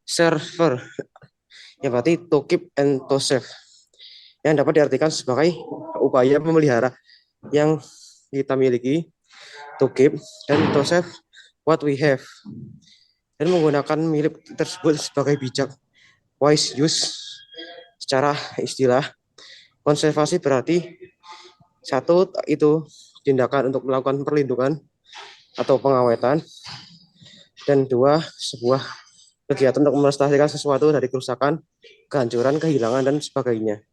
server, ya berarti to keep and to save, yang dapat diartikan sebagai upaya memelihara yang kita miliki, to keep, dan to save what we have, dan menggunakan milik tersebut sebagai bijak, wise use. Secara istilah, konservasi berarti satu itu tindakan untuk melakukan perlindungan atau pengawetan, dan dua sebuah kegiatan untuk melestarikan sesuatu dari kerusakan, kehancuran, kehilangan, dan sebagainya.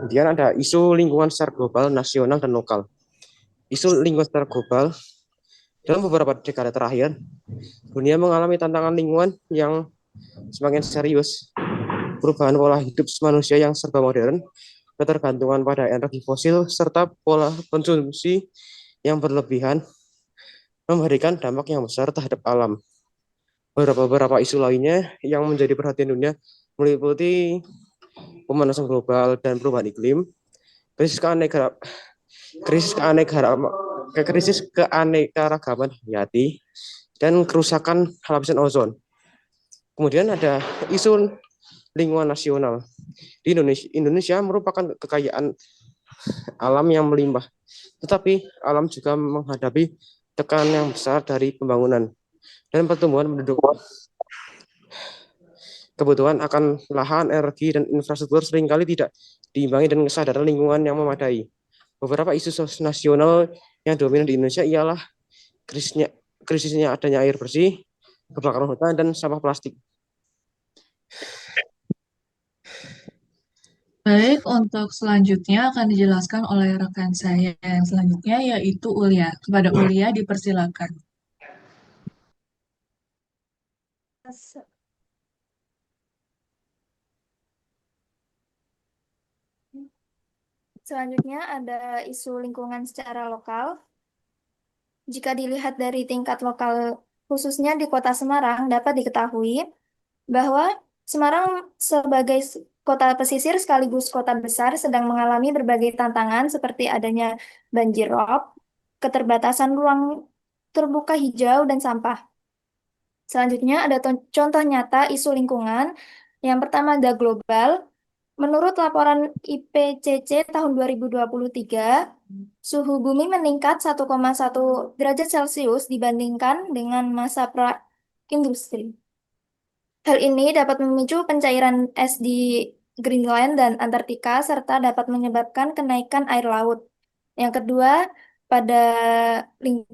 Kemudian ada isu lingkungan secara global, nasional, dan lokal. Isu lingkungan secara global, dalam beberapa dekade terakhir, dunia mengalami tantangan lingkungan yang semakin serius. Perubahan pola hidup manusia yang serba modern, ketergantungan pada energi fosil, serta pola konsumsi yang berlebihan memberikan dampak yang besar terhadap alam. Beberapa isu lainnya yang menjadi perhatian dunia meliputi pemanasan global dan perubahan iklim, krisis keanekaragaman, krisis keanekaragaman, krisis keanekaragaman hayati, dan kerusakan lapisan ozon. Kemudian ada isu lingkungan nasional. Di Indonesia merupakan kekayaan alam yang melimpah, tetapi alam juga menghadapi tekanan yang besar dari pembangunan dan pertumbuhan penduduk. Kebutuhan akan lahan, energi, dan infrastruktur seringkali tidak diimbangi dengan kesadaran lingkungan yang memadai. Beberapa isu nasional yang dominan di Indonesia ialah krisisnya adanya air bersih, kebakaran hutan, dan sampah plastik. Baik, untuk selanjutnya akan dijelaskan oleh rekan saya yang selanjutnya yaitu Ulia. Kepada Ulia dipersilakan. Selanjutnya ada isu lingkungan secara lokal. Jika dilihat dari tingkat lokal, khususnya di Kota Semarang, dapat diketahui bahwa Semarang sebagai kota pesisir sekaligus kota besar sedang mengalami berbagai tantangan seperti adanya banjir rob, keterbatasan ruang terbuka hijau, dan sampah. Selanjutnya ada contoh nyata isu lingkungan. Yang pertama ada global. Menurut laporan IPCC tahun 2023, suhu bumi meningkat 1,1 derajat Celcius dibandingkan dengan masa pra-industri. Hal ini dapat memicu pencairan es di Greenland dan Antartika serta dapat menyebabkan kenaikan air laut. Yang kedua, pada ling-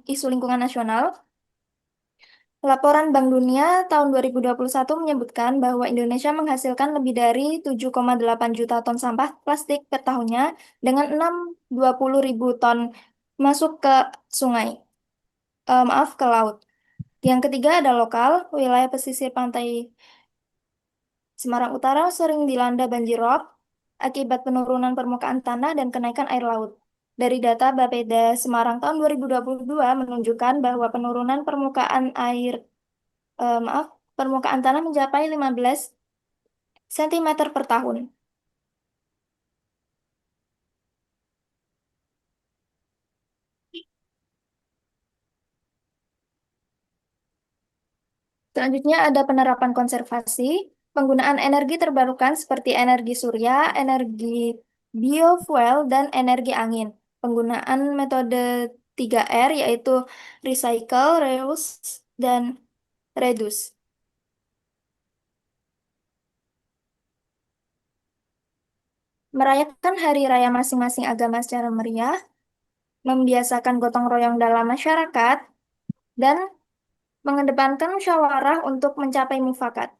isu lingkungan nasional, laporan Bank Dunia tahun 2021 menyebutkan bahwa Indonesia menghasilkan lebih dari 7,8 juta ton sampah plastik per tahunnya dengan 620 ribu ton masuk ke sungai, maaf ke laut. Yang ketiga ada lokal, wilayah pesisir pantai Semarang Utara sering dilanda banjir rob akibat penurunan permukaan tanah dan kenaikan air laut. Dari data Bapeda Semarang tahun 2022 menunjukkan bahwa penurunan maaf, permukaan tanah mencapai 15 cm per tahun. Selanjutnya ada penerapan konservasi, penggunaan energi terbarukan seperti energi surya, energi biofuel, dan energi angin. Penggunaan metode 3R yaitu recycle, reuse, dan reduce. Merayakan hari raya masing-masing agama secara meriah, membiasakan gotong royong dalam masyarakat, dan mengedepankan musyawarah untuk mencapai mufakat.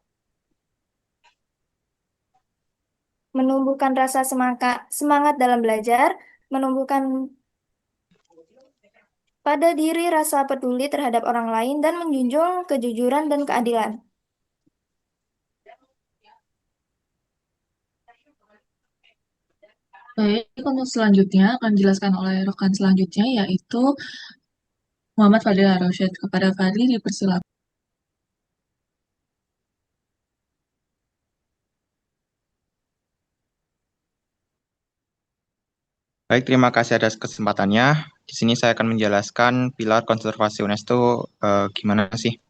Menumbuhkan rasa semangat dalam belajar, menumbuhkan pada diri rasa peduli terhadap orang lain, dan menjunjung kejujuran dan keadilan. Baik, untuk selanjutnya akan dijelaskan oleh rekan selanjutnya yaitu Muhammad Fadil Rosyad. Kepada Fadil dipersilakan. Baik, terima kasih atas kesempatannya. Di sini saya akan menjelaskan pilar konservasi UNES itu gimana sih.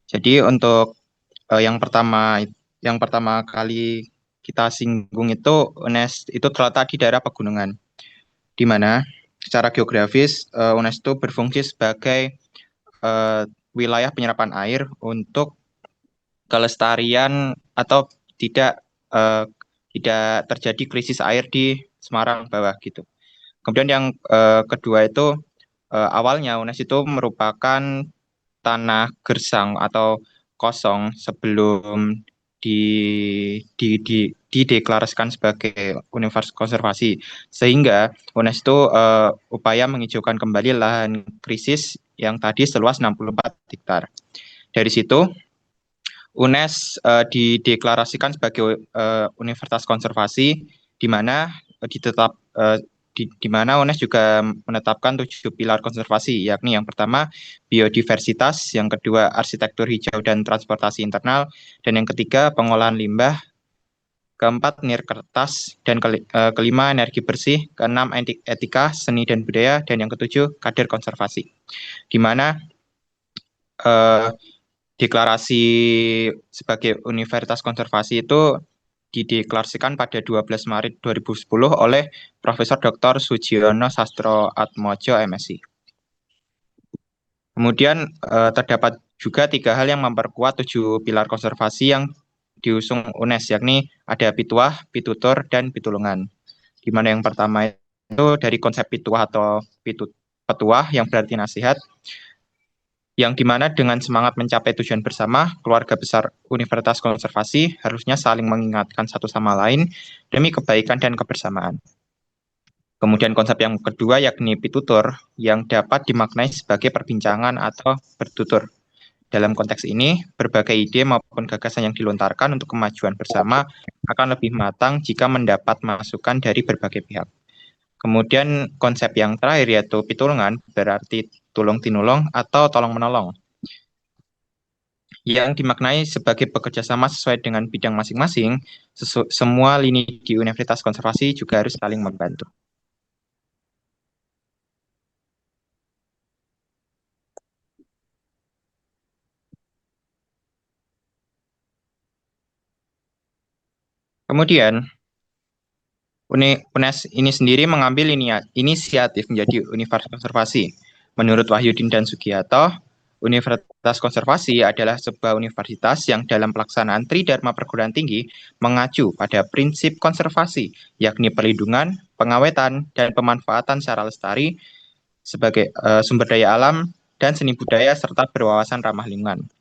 Jadi untuk yang pertama kali kita singgung itu UNES itu terletak di daerah pegunungan, di mana secara geografis UNES itu berfungsi sebagai wilayah penyerapan air untuk kelestarian atau tidak eh, tidak terjadi krisis air di Semarang bawah gitu. Kemudian yang kedua itu awalnya UNES itu merupakan tanah gersang atau kosong sebelum di, dideklarasikan sebagai universitas konservasi, sehingga UNES itu upaya menghijaukan kembali lahan krisis yang tadi seluas 64 hektar. Dari situ UNES dideklarasikan sebagai universitas konservasi, di mana di mana UNES juga menetapkan 7 pilar konservasi, yakni yang pertama biodiversitas, yang kedua arsitektur hijau dan transportasi internal, dan yang ketiga pengolahan limbah, keempat nirkertas, dan kelima energi bersih, keenam etika, seni dan budaya, dan yang ketujuh kader konservasi. Di mana deklarasi sebagai universitas konservasi itu dideklarasikan pada 12 Maret 2010 oleh Profesor Dr. Sujiono Sastro Atmojo MSI. Kemudian terdapat juga 3 hal yang memperkuat 7 pilar konservasi yang diusung UNES, yakni ada pituah, pitutur, dan pitulungan. Di mana yang pertama itu dari konsep pituah atau petuah yang berarti nasihat, yang dimana dengan semangat mencapai tujuan bersama, keluarga besar Universitas Konservasi harusnya saling mengingatkan satu sama lain demi kebaikan dan kebersamaan. Kemudian konsep yang kedua yakni pitutur, yang dapat dimaknai sebagai perbincangan atau bertutur. Dalam konteks ini, berbagai ide maupun gagasan yang dilontarkan untuk kemajuan bersama akan lebih matang jika mendapat masukan dari berbagai pihak. Kemudian konsep yang terakhir yaitu pitulungan, berarti tulung tinulung atau tolong menolong, yang dimaknai sebagai bekerja sama sesuai dengan bidang masing-masing. Semua lini di Universitas Konservasi juga harus saling membantu. Kemudian UNES ini sendiri mengambil inisiatif menjadi Universitas Konservasi. Menurut Wahyudin dan Sugiyato, Universitas Konservasi adalah sebuah universitas yang dalam pelaksanaan Tridharma perguruan tinggi mengacu pada prinsip konservasi, yakni perlindungan, pengawetan, dan pemanfaatan secara lestari sebagai sumber daya alam dan seni budaya serta berwawasan ramah lingkungan.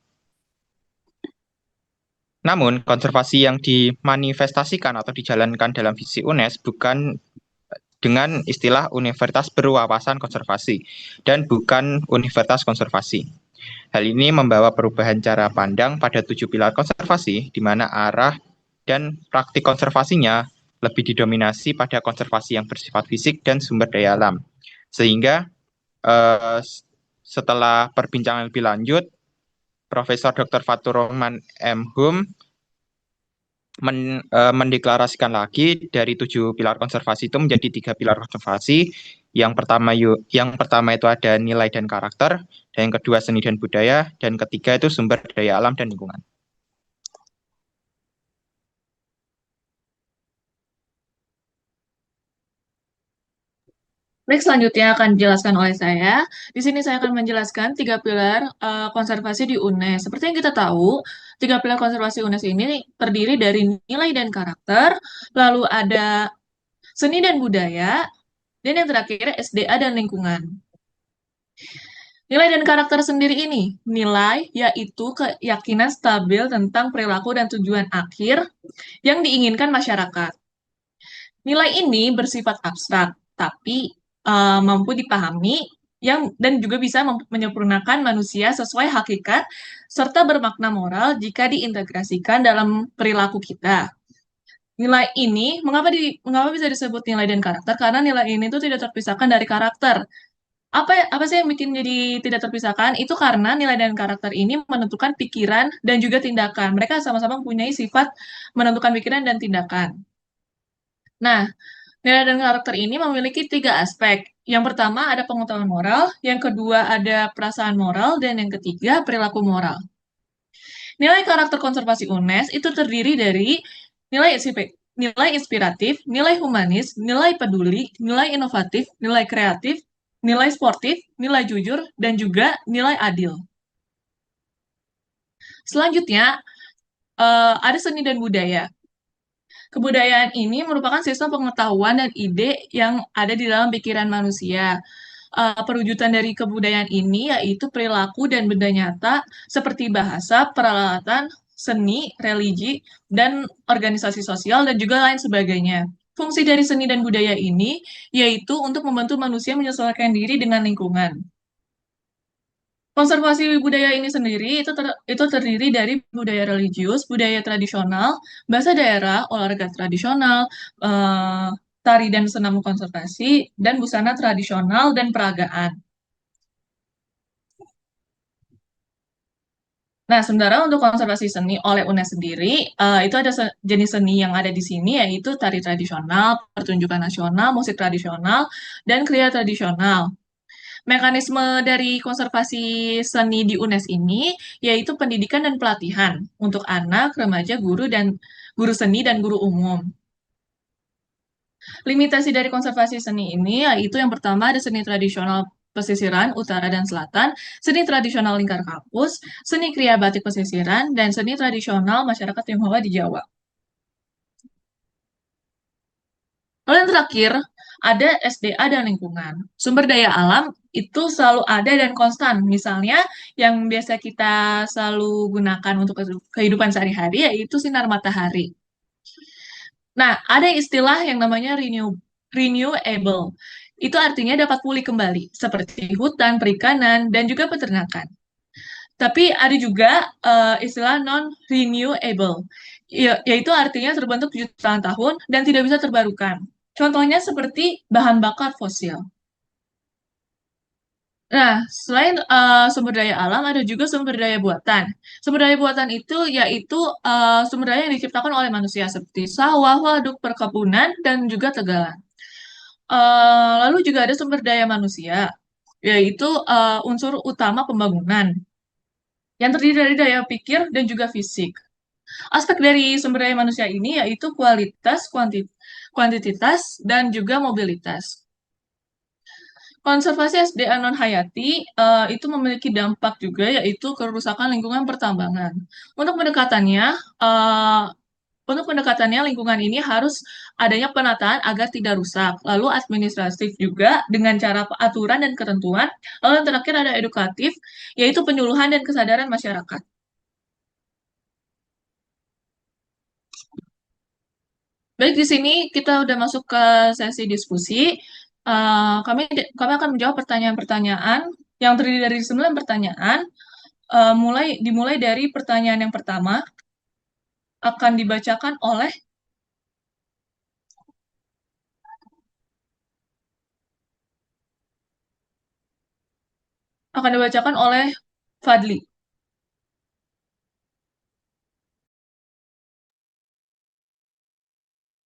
Namun, konservasi yang dimanifestasikan atau dijalankan dalam visi UNES bukan dengan istilah universitas berwawasan konservasi dan bukan universitas konservasi. Hal ini membawa perubahan cara pandang pada 7 pilar konservasi, di mana arah dan praktik konservasinya lebih didominasi pada konservasi yang bersifat fisik dan sumber daya alam. Sehingga setelah perbincangan lebih lanjut, Profesor Dr. Fatur Rahman M. Hum mendeklarasikan lagi dari 7 pilar konservasi itu menjadi 3 pilar konservasi. Yang pertama itu ada nilai dan karakter, dan yang kedua seni dan budaya, dan ketiga itu sumber daya alam dan lingkungan. Baik, selanjutnya akan dijelaskan oleh saya. Di sini saya akan menjelaskan 3 pilar konservasi di UNES. Seperti yang kita tahu, 3 pilar konservasi UNES ini terdiri dari nilai dan karakter, lalu ada seni dan budaya, dan yang terakhir SDA dan lingkungan. Nilai dan karakter sendiri ini, nilai yaitu keyakinan stabil tentang perilaku dan tujuan akhir yang diinginkan masyarakat. Nilai ini bersifat abstrak, tapi mampu dipahami dan juga bisa menyempurnakan manusia sesuai hakikat serta bermakna moral jika diintegrasikan dalam perilaku kita. Nilai ini mengapa bisa disebut nilai dan karakter? Karena nilai ini itu tidak terpisahkan dari karakter. Apa sih yang bikin jadi tidak terpisahkan? Itu karena nilai dan karakter ini menentukan pikiran dan juga tindakan. Mereka sama-sama mempunyai sifat menentukan pikiran dan tindakan. Nah, Nilai dan karakter ini memiliki 3 aspek. Yang pertama ada pengetahuan moral, yang kedua ada perasaan moral, dan yang ketiga perilaku moral. Nilai karakter konservasi UNES itu terdiri dari nilai inspiratif, nilai humanis, nilai peduli, nilai inovatif, nilai kreatif, nilai sportif, nilai jujur, dan juga nilai adil. Selanjutnya, ada seni dan budaya. Kebudayaan ini merupakan sistem pengetahuan dan ide yang ada di dalam pikiran manusia. Perwujudan dari kebudayaan ini yaitu perilaku dan benda nyata seperti bahasa, peralatan, seni, religi, dan organisasi sosial, dan juga lain sebagainya. Fungsi dari seni dan budaya ini yaitu untuk membantu manusia menyesuaikan diri dengan lingkungan. Konservasi budaya ini sendiri itu terdiri dari budaya religius, budaya tradisional, bahasa daerah, olahraga tradisional, tari dan senam konservasi, dan busana tradisional dan peragaan. Nah, sementara untuk konservasi seni oleh UNES sendiri, itu ada jenis seni yang ada di sini, yaitu tari tradisional, pertunjukan nasional, musik tradisional, dan kriya tradisional. Mekanisme dari konservasi seni di UNES ini yaitu pendidikan dan pelatihan untuk anak, remaja, guru seni dan guru umum. Limitasi dari konservasi seni ini yaitu yang pertama ada seni tradisional pesisiran utara dan selatan, seni tradisional lingkar kampus, seni kriya batik pesisiran, dan seni tradisional masyarakat Tionghoa di Jawa. Lalu yang terakhir, ada SDA dan lingkungan. Sumber daya alam itu selalu ada dan konstan. Misalnya, yang biasa kita selalu gunakan untuk kehidupan sehari-hari yaitu sinar matahari. Nah, ada istilah yang namanya renewable. Itu artinya dapat pulih kembali, seperti hutan, perikanan, dan juga peternakan. Tapi ada juga istilah non-renewable, yaitu artinya terbentuk jutaan tahun dan tidak bisa terbarukan. Contohnya seperti bahan bakar fosil. Nah, selain sumber daya alam, ada juga sumber daya buatan. Sumber daya buatan itu yaitu sumber daya yang diciptakan oleh manusia, seperti sawah, waduk, perkebunan, dan juga tegalan. Lalu juga ada sumber daya manusia, yaitu unsur utama pembangunan, yang terdiri dari daya pikir dan juga fisik. Aspek dari sumber daya manusia ini yaitu kualitas, kuantitas, dan juga mobilitas. Konservasi SDA non-hayati itu memiliki dampak juga yaitu kerusakan lingkungan pertambangan. Untuk pendekatannya, lingkungan ini harus adanya penataan agar tidak rusak. Lalu administratif juga dengan cara aturan dan ketentuan. Lalu yang terakhir ada edukatif, yaitu penyuluhan dan kesadaran masyarakat. Baik, di sini kita udah masuk ke sesi diskusi. Kami akan menjawab pertanyaan-pertanyaan yang terdiri dari 9 pertanyaan. Dimulai dari pertanyaan yang pertama akan dibacakan oleh Fadli.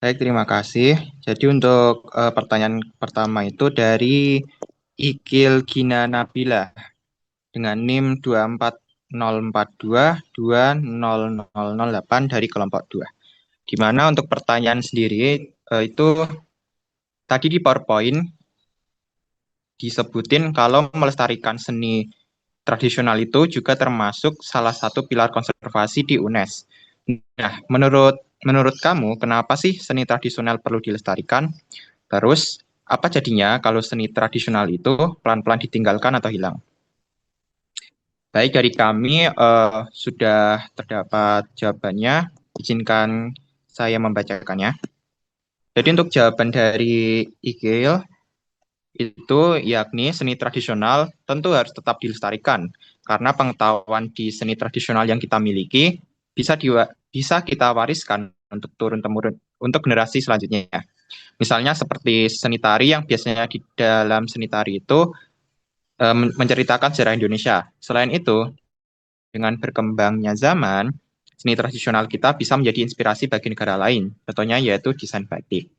Baik, terima kasih. Jadi untuk pertanyaan pertama itu dari Ikil Gina Nabila dengan NIM 24042200008 dari kelompok 2. Di mana untuk pertanyaan sendiri itu tadi di PowerPoint disebutin kalau melestarikan seni tradisional itu juga termasuk salah satu pilar konservasi di UNES. Nah, menurut kamu, kenapa sih seni tradisional perlu dilestarikan? Terus, apa jadinya kalau seni tradisional itu pelan-pelan ditinggalkan atau hilang? Baik, dari kami sudah terdapat jawabannya. Izinkan saya membacakannya. Jadi untuk jawaban dari IGIL, itu yakni seni tradisional tentu harus tetap dilestarikan karena pengetahuan di seni tradisional yang kita miliki bisa kita wariskan untuk turun-temurun untuk generasi selanjutnya. Misalnya seperti seni tari yang biasanya di dalam seni tari itu menceritakan sejarah Indonesia. Selain itu, dengan berkembangnya zaman, seni tradisional kita bisa menjadi inspirasi bagi negara lain. Contohnya yaitu desain batik.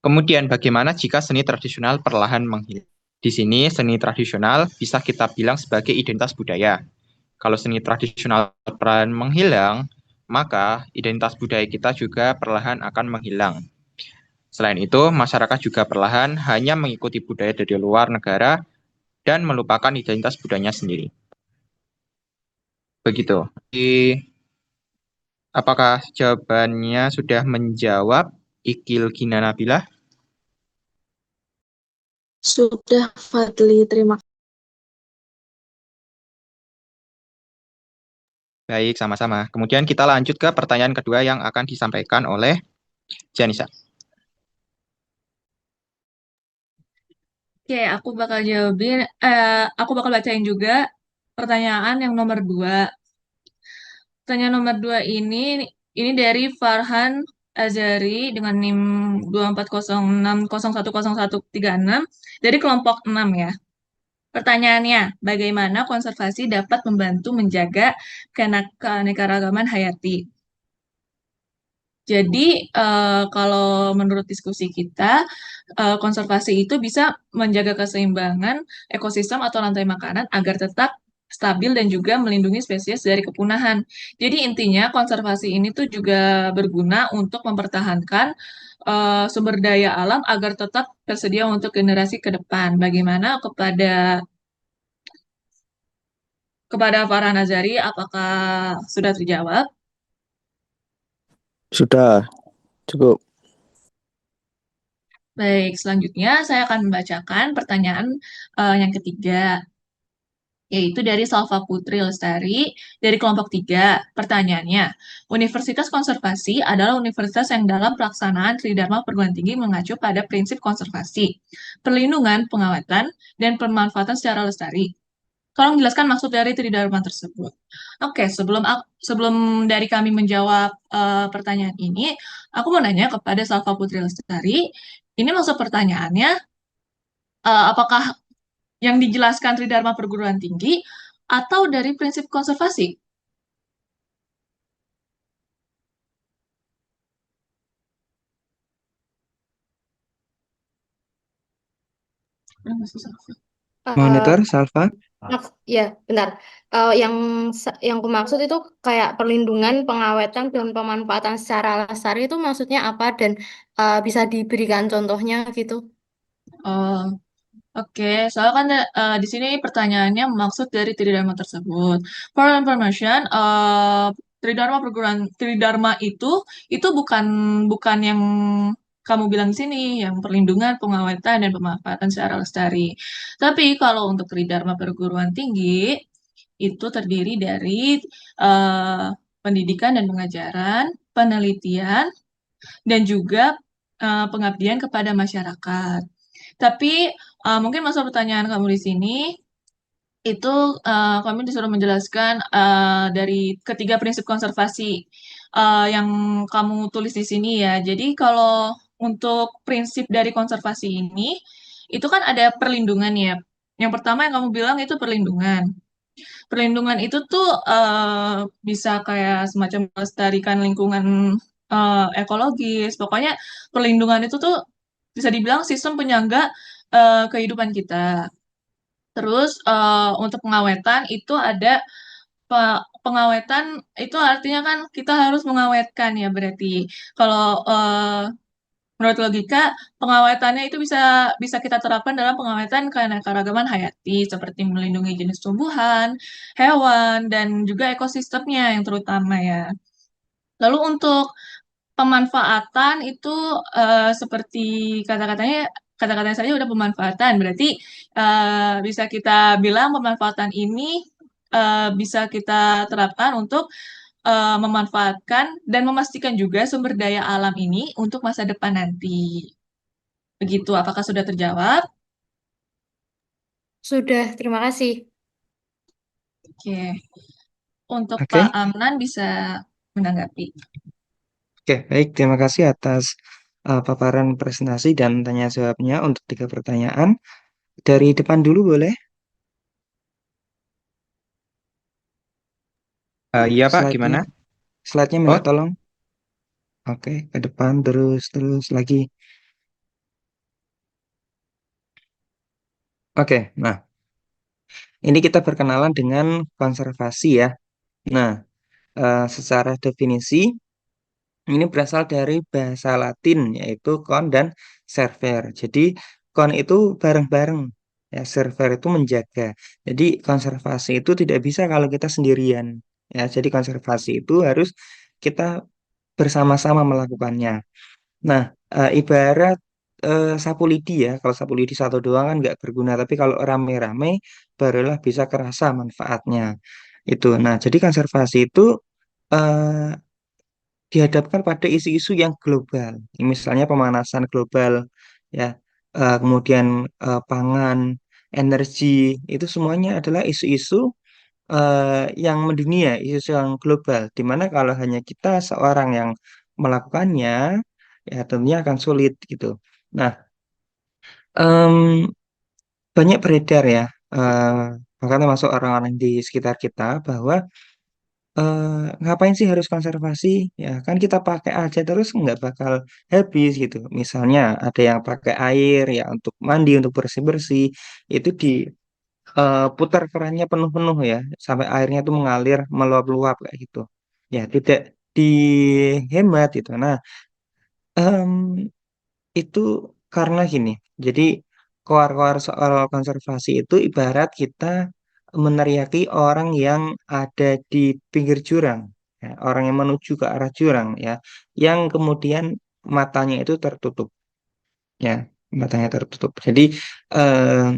Kemudian bagaimana jika seni tradisional perlahan menghilang? Di sini seni tradisional bisa kita bilang sebagai identitas budaya. Kalau seni tradisional perlahan menghilang, maka identitas budaya kita juga perlahan akan menghilang. Selain itu, masyarakat juga perlahan hanya mengikuti budaya dari luar negara dan melupakan identitas budayanya sendiri. Begitu. Apakah jawabannya sudah menjawab, Ikil Gina Nabilah? Sudah, Fadli. Terima kasih. Baik, sama-sama. Kemudian kita lanjut ke pertanyaan kedua yang akan disampaikan oleh Janisa. Oke, aku bakal bacain juga pertanyaan yang nomor 2. Pertanyaan nomor 2 ini dari Farhan Azari dengan NIM 2406010136 dari kelompok 6 ya. Pertanyaannya, bagaimana konservasi dapat membantu menjaga keanekaragaman hayati? Jadi, kalau menurut diskusi kita, konservasi itu bisa menjaga keseimbangan ekosistem atau rantai makanan agar tetap stabil dan juga melindungi spesies dari kepunahan. Jadi intinya konservasi ini tuh juga berguna untuk mempertahankan sumber daya alam agar tetap tersedia untuk generasi ke depan. Bagaimana kepada Farhan Azari, apakah sudah terjawab? Sudah, cukup. Baik, selanjutnya saya akan membacakan pertanyaan yang ketiga, yaitu dari Salva Putri Lestari dari kelompok 3. Pertanyaannya, Universitas Konservasi adalah universitas yang dalam pelaksanaan Tridharma perguruan tinggi mengacu pada prinsip konservasi, perlindungan, pengawetan, dan pemanfaatan secara lestari. Tolong jelaskan maksud dari Tridharma tersebut. Oke, sebelum dari kami menjawab pertanyaan ini, aku mau nanya kepada Salva Putri Lestari, ini maksud pertanyaannya, apakah yang dijelaskan Tridharma perguruan tinggi atau dari prinsip konservasi? Monitor, Eh, Salva. ya, benar. Yang aku maksud itu kayak perlindungan, pengawetan, dan pemanfaatan secara lestari itu maksudnya apa dan bisa diberikan contohnya gitu. Oh, oke, soalnya kan di sini pertanyaannya maksud dari Tridharma tersebut. For information, Tridharma itu bukan yang kamu bilang di sini, yang perlindungan, pengawetan, dan pemanfaatan secara lestari. Tapi kalau untuk Tridharma perguruan tinggi itu terdiri dari eh, pendidikan dan pengajaran, penelitian, dan juga pengabdian kepada masyarakat. Tapi mungkin masuk pertanyaan kamu di sini itu kami disuruh menjelaskan dari ketiga prinsip konservasi yang kamu tulis di sini ya. Jadi kalau untuk prinsip dari konservasi ini itu kan ada perlindungan ya. Yang pertama yang kamu bilang itu perlindungan. Perlindungan itu tuh bisa kayak semacam melestarikan lingkungan ekologis. Pokoknya perlindungan itu tuh bisa dibilang sistem penyangga kehidupan kita. Terus untuk pengawetan itu ada pengawetan itu artinya kan kita harus mengawetkan ya berarti. Kalau menurut logika pengawetannya itu bisa bisa kita terapkan dalam pengawetan keanekaragaman hayati seperti melindungi jenis tumbuhan, hewan dan juga ekosistemnya yang terutama ya. Lalu untuk pemanfaatan itu seperti kata-katanya kata-katanya saja udah pemanfaatan. Berarti bisa kita bilang pemanfaatan ini bisa kita terapkan untuk memanfaatkan dan memastikan juga sumber daya alam ini untuk masa depan nanti. Begitu, apakah sudah terjawab? Sudah, terima kasih. Oke. Untuk Oke, Pak Amnan bisa menanggapi. oke, baik. Terima kasih atas paparan presentasi dan tanya jawabnya untuk 3 pertanyaan. Dari depan dulu boleh? Iya Pak, Slide-nya, gimana? slide-nya Oh, minta tolong. Oke, ke depan terus lagi. Oke, nah ini kita berkenalan dengan konservasi ya. Nah, secara definisi ini berasal dari bahasa Latin yaitu kon dan server. Jadi kon itu bareng-bareng, ya server itu menjaga. Jadi konservasi itu tidak bisa kalau kita sendirian. Ya, jadi konservasi itu harus kita bersama-sama melakukannya. Nah, ibarat sapu lidi ya. Kalau sapu lidi satu doang kan nggak berguna. Tapi kalau rame-rame barulah bisa kerasa manfaatnya. Itu. Nah, jadi konservasi itu eh, dihadapkan pada isu-isu yang global. Misalnya pemanasan global, ya, kemudian pangan, energi, itu semuanya adalah isu-isu yang mendunia, isu yang global. Dimana kalau hanya kita seorang yang melakukannya, ya tentunya akan sulit gitu. Nah, em, banyak beredar ya, bahkan termasuk orang-orang di sekitar kita bahwa ngapain sih harus konservasi? Ya kan kita pakai aja terus nggak bakal habis gitu. Misalnya ada yang pakai air ya untuk mandi, untuk bersih-bersih, itu putar kerannya penuh-penuh ya sampai airnya itu mengalir meluap-luap kayak gitu. Ya tidak dihemat gitu. Nah, em, itu karena gini. Jadi koar-koar soal konservasi itu ibarat kita meneriaki orang yang ada di pinggir jurang, ya, orang yang menuju ke arah jurang, ya, yang kemudian matanya itu tertutup, ya, matanya tertutup. Jadi eh,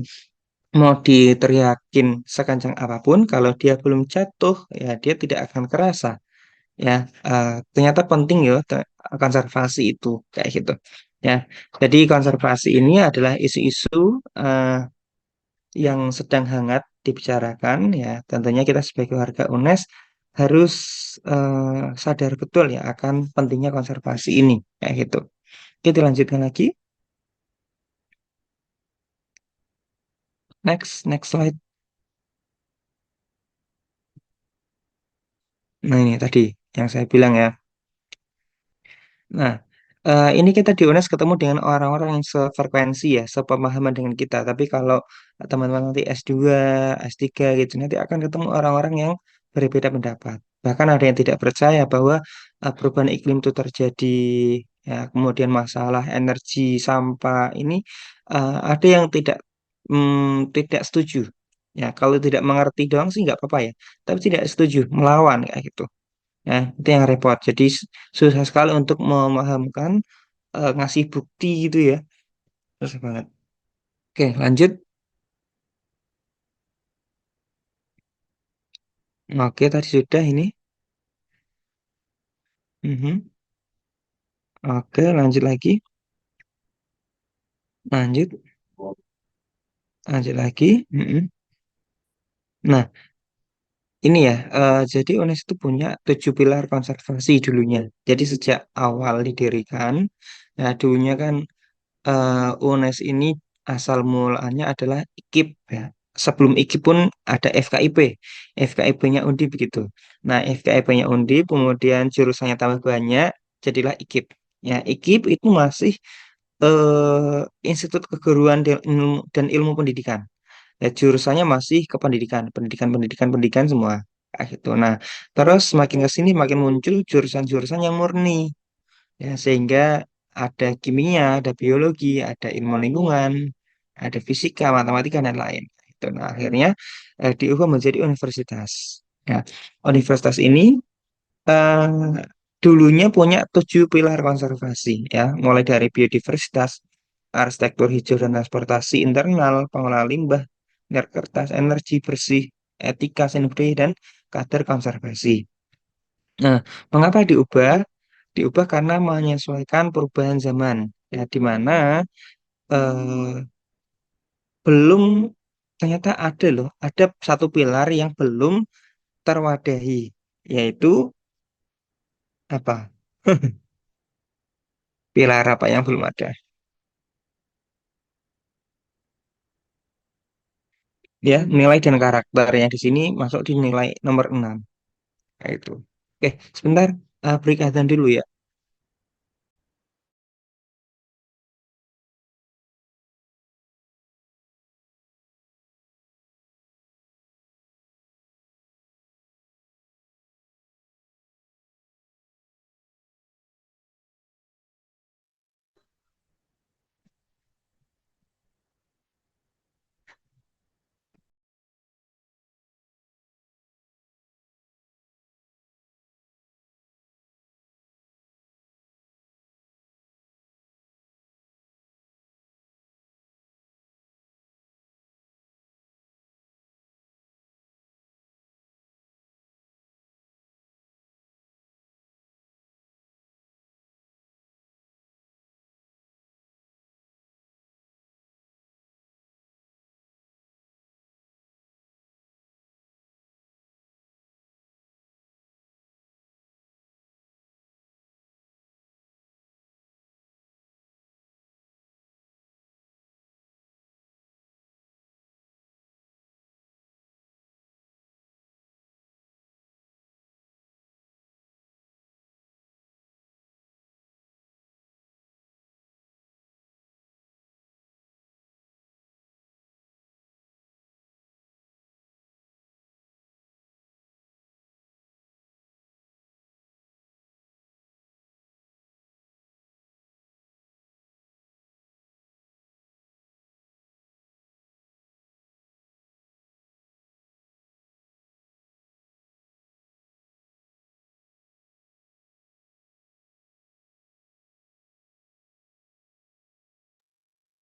mau diteriakin sekencang apapun, kalau dia belum jatuh, ya dia tidak akan kerasa. Ya, ternyata penting ya konservasi itu kayak gitu. Ya, jadi konservasi ini adalah isu-isu eh, yang sedang hangat dibicarakan ya. Tentunya kita sebagai warga UNES harus sadar betul ya akan pentingnya konservasi ini kayak gitu. Kita lanjutkan lagi. Next slide. Nah, ini tadi yang saya bilang ya. Nah, ini kita di UNES ketemu dengan orang-orang yang sefrekuensi ya, sepemahaman dengan kita. Tapi kalau teman-teman nanti S2, S3 gitu, nanti akan ketemu orang-orang yang berbeda pendapat. Bahkan ada yang tidak percaya bahwa perubahan iklim itu terjadi, ya, kemudian masalah energi, sampah ini ada yang tidak setuju. Ya, kalau tidak mengerti doang sih nggak apa-apa ya, tapi tidak setuju, melawan kayak gitu. Ya, itu yang repot. Jadi susah sekali untuk memahamkan, ngasih bukti gitu ya. Susah banget. Oke, lanjut. Oke, tadi sudah ini. Mhm. Oke, lanjut lagi. Lanjut, lanjut lagi. Mhm. Nah, ini ya. Jadi UNES itu punya 7 pilar konservasi dulunya. Jadi sejak awal didirikan, nah dulunya kan UNES ini asal mulanya adalah IKIP ya. Sebelum IKIP pun ada FKIP. FKIP-nya Undip begitu. Nah, FKIP-nya Undip kemudian jurusannya tambah banyak jadilah IKIP. Ya, IKIP itu masih Institut Keguruan dan Ilmu Pendidikan. Ya, jurusannya masih ke pendidikan, pendidikan semua. Kayak gitu. Nah, terus makin ke sini makin muncul jurusan-jurusan yang murni. Ya, sehingga ada kimia, ada biologi, ada ilmu lingkungan, ada fisika, matematika, dan lain. Itu. Nah, akhirnya diubah menjadi universitas. Ya, universitas ini eh, dulunya punya 7 pilar konservasi, ya, mulai dari biodiversitas, arsitektur hijau dan transportasi internal, pengelolaan limbah, minyak kertas, energi bersih, etika, seni budaya, dan kader konservasi. Nah, mengapa diubah? Diubah karena menyesuaikan perubahan zaman, ya, di mana eh, belum ternyata ada loh, ada satu pilar yang belum terwadahi, yaitu apa? Pilar apa yang belum ada? Ya, nilai dan karakter yang di sini masuk di nilai nomor 6. Kayak itu. Oke, sebentar, break adzan dulu ya.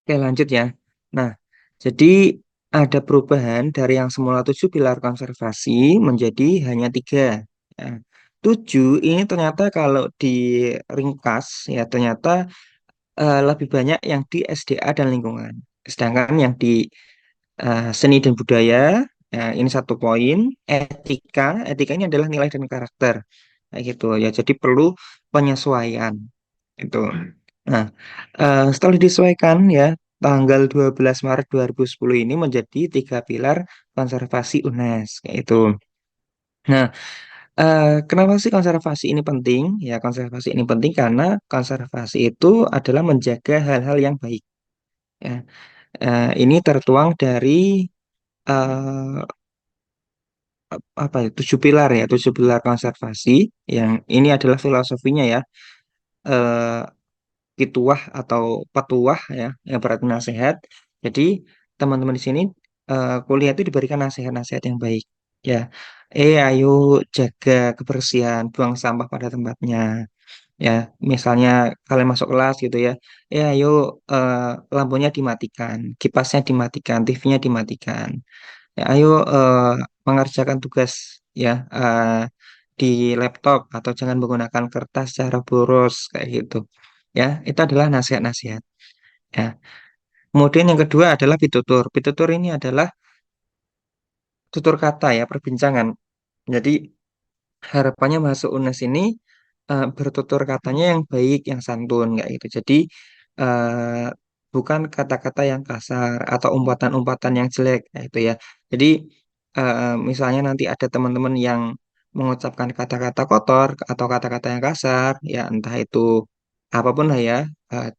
Oke, lanjut ya. Nah, jadi ada perubahan dari yang semula 7 pilar konservasi menjadi hanya 3. Ya. 7 ini ternyata kalau diringkas ya ternyata lebih banyak yang di SDA dan lingkungan. Sedangkan yang di seni dan budaya ya, ini 1 poin. Etika ini adalah nilai dan karakter. Kayak gitu ya. Jadi perlu penyesuaian itu. Nah, setelah disesuaikan ya, tanggal 12 Maret 2010 ini menjadi 3 pilar konservasi UNESCO, kayak itu. Nah, kenapa sih konservasi ini penting? Ya, konservasi ini penting karena konservasi itu adalah menjaga hal-hal yang baik. Ya, ini tertuang dari eh, apa ya, 7 pilar ya, 7 pilar konservasi. Yang ini adalah filosofinya ya. Eh, Pituah atau petuah ya yang berarti nasihat. Jadi teman-teman di sini kuliah itu diberikan nasihat-nasihat yang baik ya. Ayo jaga kebersihan, buang sampah pada tempatnya ya. Misalnya kalian masuk kelas gitu ya. Ayo eh, lampunya dimatikan, kipasnya dimatikan, TV-nya dimatikan. Ya, ayo mengerjakan tugas ya di laptop atau jangan menggunakan kertas secara boros kayak gitu. Ya, itu adalah nasihat-nasihat. Ya. Kemudian yang kedua adalah pitutur. Pitutur ini adalah tutur kata ya, perbincangan. Jadi harapannya masuk UNES ini bertutur katanya yang baik, yang santun kayak gitu. Jadi eh, bukan kata-kata yang kasar atau umpatan-umpatan yang jelek kayak itu ya. Jadi misalnya nanti ada teman-teman yang mengucapkan kata-kata kotor atau kata-kata yang kasar, ya entah itu apapun lah ya,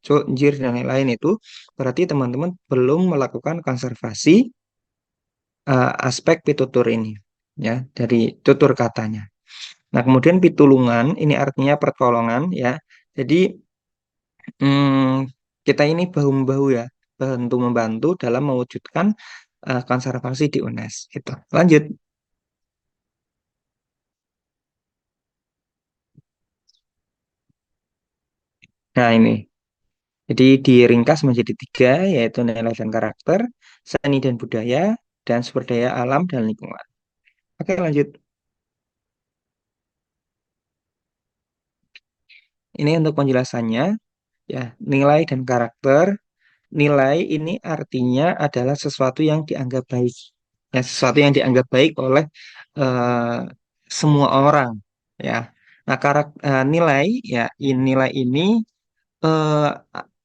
cuk, jir dan lain-lain itu berarti teman-teman belum melakukan konservasi aspek pitutur ini ya dari tutur katanya. Nah, kemudian pitulungan ini artinya pertolongan ya. Jadi kita ini bahu-membahu ya, bantu membantu dalam mewujudkan konservasi di UNES gitu. Lanjut. Nah, ini. Jadi diringkas menjadi 3 yaitu nilai dan karakter, seni dan budaya, dan sumber daya alam dan lingkungan. Oke, lanjut. Ini untuk penjelasannya ya, nilai dan karakter. Nilai ini artinya adalah sesuatu yang dianggap baik. Ya, sesuatu yang dianggap baik oleh eh, semua orang. Ya, nah nilai ya, nilai ini eh,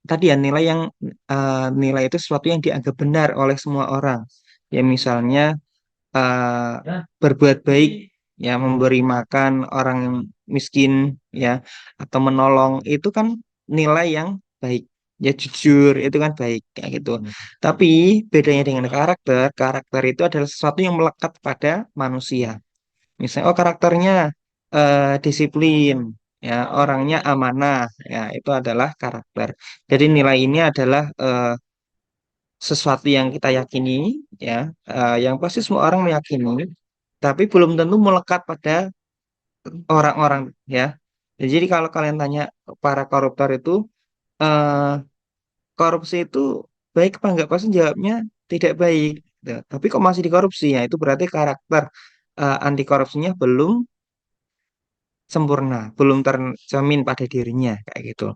tadi ya nilai itu sesuatu yang dianggap benar oleh semua orang. Ya, misalnya berbuat baik, ya memberi makan orang yang miskin, ya atau menolong itu kan nilai yang baik. Ya jujur itu kan baik kayak gitu. Tapi bedanya dengan karakter, karakter itu adalah sesuatu yang melekat pada manusia. Misalnya, oh karakternya disiplin, ya orangnya amanah, ya itu adalah karakter. Jadi nilai ini adalah sesuatu yang kita yakini, ya yang pasti semua orang meyakini, tapi belum tentu melekat pada orang-orang, ya. Jadi kalau kalian tanya para koruptor itu, eh, korupsi itu baik apa enggak, pasti jawabnya tidak baik. Gitu. Tapi kok masih dikorupsi, ya itu berarti karakter anti korupsinya belum sempurna, belum tercermin pada dirinya kayak gitu.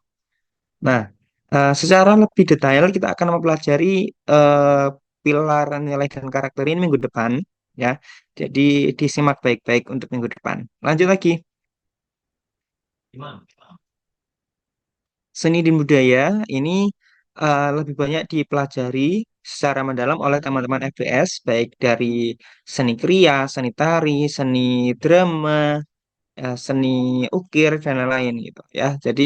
Nah, secara lebih detail kita akan mempelajari eh, pilar nilai dan karakter ini minggu depan ya. Jadi disimak baik-baik untuk minggu depan. Lanjut lagi, seni dan budaya ini lebih banyak dipelajari secara mendalam oleh teman-teman FBS baik dari seni kriya, seni tari, seni drama, seni ukir dan lain-lain gitu ya. Jadi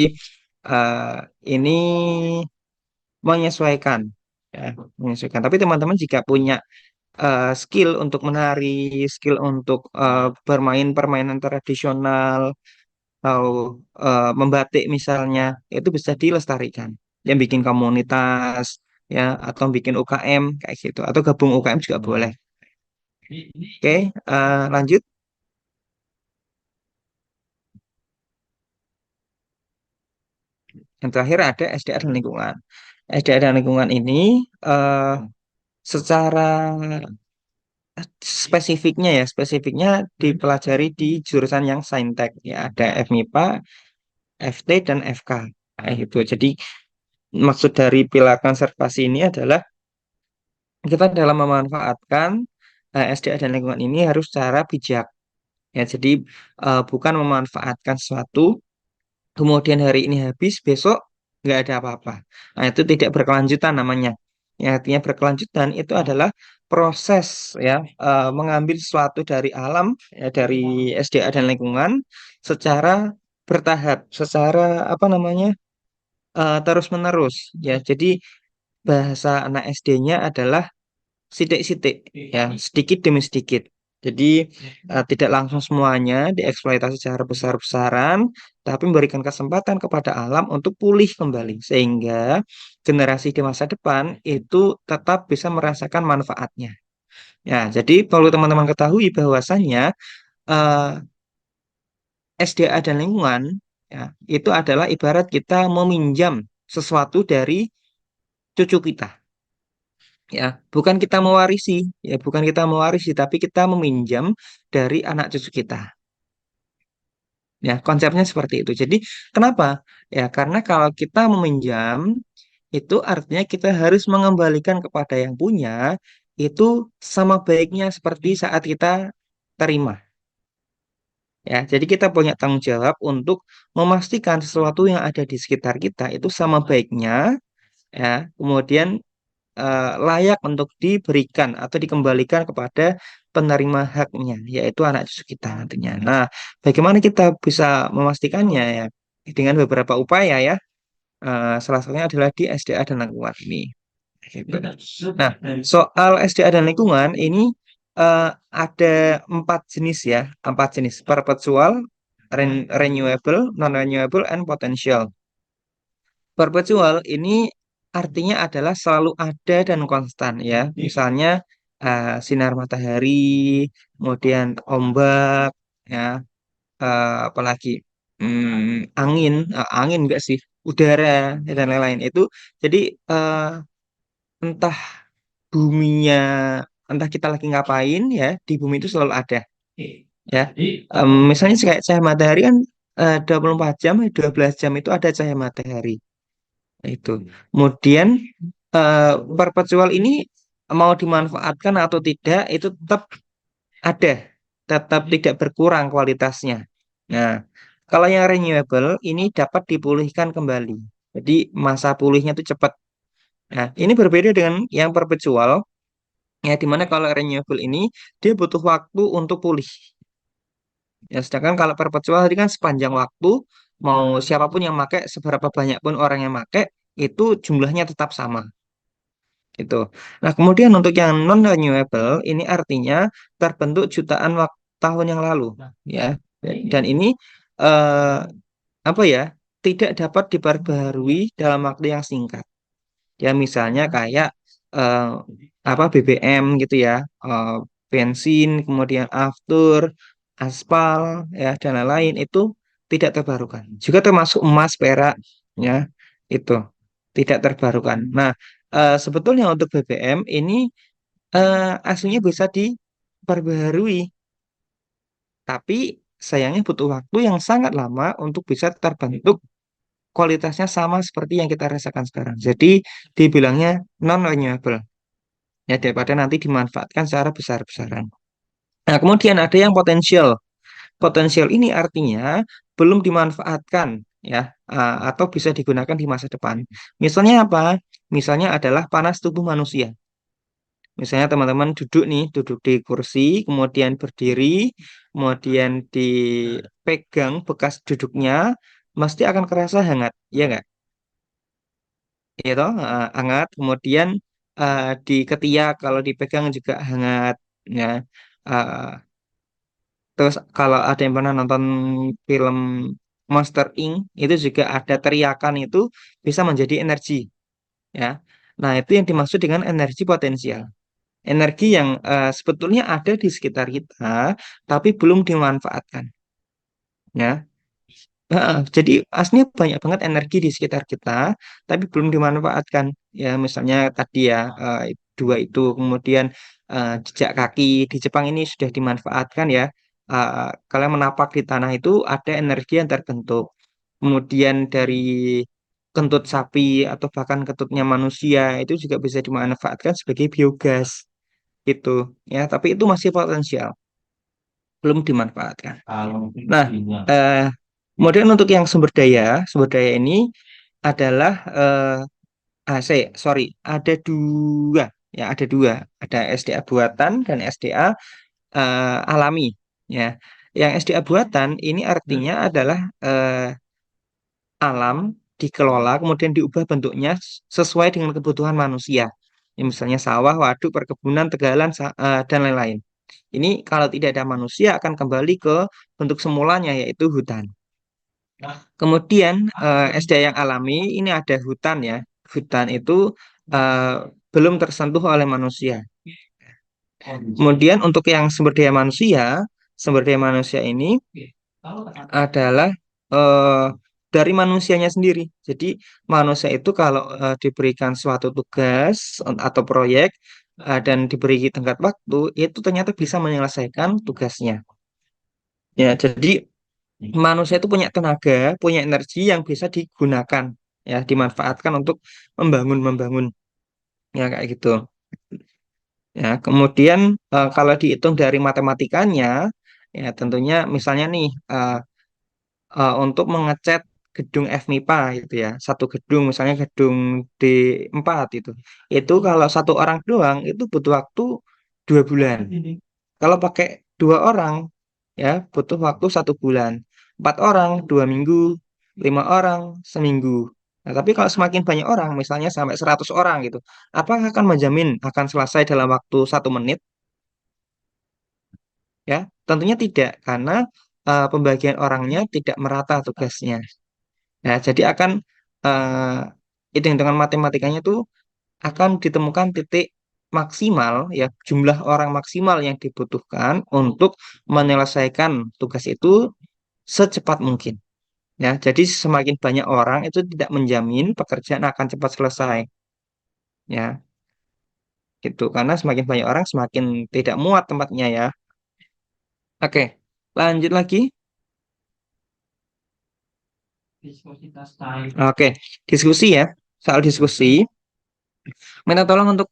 eh, ini menyesuaikan ya, menyesuaikan. Tapi teman-teman jika punya skill untuk menari, skill untuk bermain permainan tradisional atau membatik misalnya, itu bisa dilestarikan. Yang bikin komunitas ya atau bikin UKM kayak gitu atau gabung UKM juga boleh. Oke, lanjut. Yang terakhir ada SDA dan lingkungan. SDA dan lingkungan ini secara spesifiknya dipelajari di jurusan yang saintek ya, ada FMIPA, FT dan FK. Nah, itu. Jadi maksud dari pilar konservasi ini adalah kita dalam memanfaatkan SDA dan lingkungan ini harus secara bijak. Ya, jadi bukan memanfaatkan sesuatu kemudian hari ini habis, besok nggak ada apa-apa. Nah, itu tidak berkelanjutan namanya. Yang artinya berkelanjutan itu adalah proses ya, mengambil sesuatu dari alam, ya, dari SDA dan lingkungan secara bertahap, secara apa namanya, terus-menerus. Ya, jadi bahasa anak SD-nya adalah sidik-sidik, ya, sedikit demi sedikit. Jadi tidak langsung semuanya dieksploitasi secara besar-besaran, tapi memberikan kesempatan kepada alam untuk pulih kembali, sehingga generasi di masa depan itu tetap bisa merasakan manfaatnya. Ya, jadi perlu teman-teman ketahui bahwasannya eh, SDA dan lingkungan ya, itu adalah ibarat kita meminjam sesuatu dari cucu kita. Ya, bukan kita mewarisi, tapi kita meminjam dari anak cucu kita. Ya, konsepnya seperti itu. Jadi, kenapa? Ya, karena kalau kita meminjam, itu artinya kita harus mengembalikan kepada yang punya, itu sama baiknya seperti saat kita terima. Ya, jadi kita punya tanggung jawab untuk memastikan sesuatu yang ada di sekitar kita itu sama baiknya, ya, kemudian layak untuk diberikan atau dikembalikan kepada penerima haknya, yaitu anak cucu kita nantinya. Nah, bagaimana kita bisa memastikannya ya? Dengan beberapa upaya ya. Salah satunya adalah di SDA dan lingkungan ini. Gitu. Nah, soal SDA dan lingkungan ini ada 4 jenis ya, 4 jenis: perpetual, renewable, non-renewable, and potential. Perpetual ini artinya adalah selalu ada dan konstan ya. Misalnya sinar matahari, kemudian ombak, ya, apalagi angin enggak sih, udara dan lain-lain itu. Jadi entah buminya, entah kita lagi ngapain ya, di bumi itu selalu ada. Ya, misalnya kayak cahaya matahari kan 24 jam, 12 jam itu ada cahaya matahari. Itu. Kemudian eh, perpetual ini mau dimanfaatkan atau tidak itu tetap ada, tetap tidak berkurang kualitasnya. Nah, kalau yang renewable ini dapat dipulihkan kembali. Jadi masa pulihnya itu cepat. Nah, ini berbeda dengan yang perpetual, ya, dimana kalau renewable ini dia butuh waktu untuk pulih. Ya, sedangkan kalau perpetual tadi kan sepanjang waktu, mau siapapun yang pakai, seberapa banyak pun orang yang pakai, itu jumlahnya tetap sama. Gitu. Nah, kemudian untuk yang non-renewable, ini artinya terbentuk jutaan tahun yang lalu. Ya, dan ini eh, apa ya, tidak dapat diperbaharui dalam waktu yang singkat. Ya, misalnya kayak eh, apa BBM gitu ya, eh, bensin, kemudian aftur, aspal, ya, dan lain-lain itu tidak terbarukan. Juga termasuk emas, perak, ya, itu tidak terbarukan. Nah, sebetulnya untuk BBM ini aslinya bisa diperbaharui, tapi sayangnya butuh waktu yang sangat lama untuk bisa terbentuk kualitasnya sama seperti yang kita rasakan sekarang. Jadi dibilangnya non-renewable. Ya, daripada nanti dimanfaatkan secara besar-besaran. Nah, kemudian ada yang potensial. Potensial ini artinya belum dimanfaatkan ya, atau bisa digunakan di masa depan. Misalnya apa? Misalnya adalah panas tubuh manusia. Misalnya teman-teman duduk nih, duduk di kursi, kemudian berdiri, kemudian dipegang bekas duduknya, mesti akan kerasa hangat, ya nggak? Ya toh, hangat. Kemudian di ketiak kalau dipegang juga hangat, ya. Eh, Terus kalau ada yang pernah nonton film Monster Inc. itu juga ada teriakan itu bisa menjadi energi, ya. Nah, itu yang dimaksud dengan energi potensial. Energi yang sebetulnya ada di sekitar kita, tapi belum dimanfaatkan. Ya. Jadi aslinya banyak banget energi di sekitar kita, tapi belum dimanfaatkan. Ya, misalnya tadi ya, dua itu, kemudian jejak kaki di Jepang ini sudah dimanfaatkan ya. Kalian menapak di tanah itu ada energi yang terbentuk. Kemudian dari kentut sapi atau bahkan kentutnya manusia itu juga bisa dimanfaatkan sebagai biogas gitu ya. Tapi itu masih potensial, belum dimanfaatkan. Nah, eh, kemudian untuk yang sumber daya ini adalah sorry, ada dua, ada SDA buatan dan SDA alami, ya. Yang SDA buatan ini artinya adalah alam dikelola kemudian diubah bentuknya sesuai dengan kebutuhan manusia. Ya, misalnya sawah, waduk, perkebunan, tegalan, dan lain-lain. Ini kalau tidak ada manusia akan kembali ke bentuk semulanya yaitu hutan. Kemudian SDA yang alami ini ada hutan ya. Hutan itu eh, belum tersentuh oleh manusia. Kemudian untuk yang sumber daya manusia ini adalah eh, dari manusianya sendiri. Jadi manusia itu kalau diberikan suatu tugas atau proyek dan diberi tenggat waktu, itu ternyata bisa menyelesaikan tugasnya. Ya, jadi manusia itu punya tenaga, punya energi yang bisa digunakan, ya, dimanfaatkan untuk membangun, ya kayak gitu. Ya, kemudian kalau dihitung dari matematikanya, ya tentunya misalnya nih untuk mengecat gedung FMIPA itu ya, satu gedung misalnya gedung D4 itu kalau satu orang doang itu butuh waktu 2 bulan. Kalau pakai 2 orang ya butuh waktu 1 bulan. 4 orang 2 minggu, 5 orang seminggu. Nah, tapi kalau semakin banyak orang, misalnya sampai 100 orang gitu, apakah akan menjamin akan selesai dalam waktu 1 menit? Ya, tentunya tidak, karena pembagian orangnya tidak merata tugasnya. Nah, jadi akan eh, hitung-hitungan matematikanya itu akan ditemukan titik maksimal ya jumlah orang maksimal yang dibutuhkan untuk menyelesaikan tugas itu secepat mungkin. Ya, jadi semakin banyak orang itu tidak menjamin pekerjaan akan cepat selesai. Ya, gitu. Karena semakin banyak orang semakin tidak muat tempatnya ya. Oke, lanjut lagi. Oke, diskusi ya. Soal diskusi. Minta tolong untuk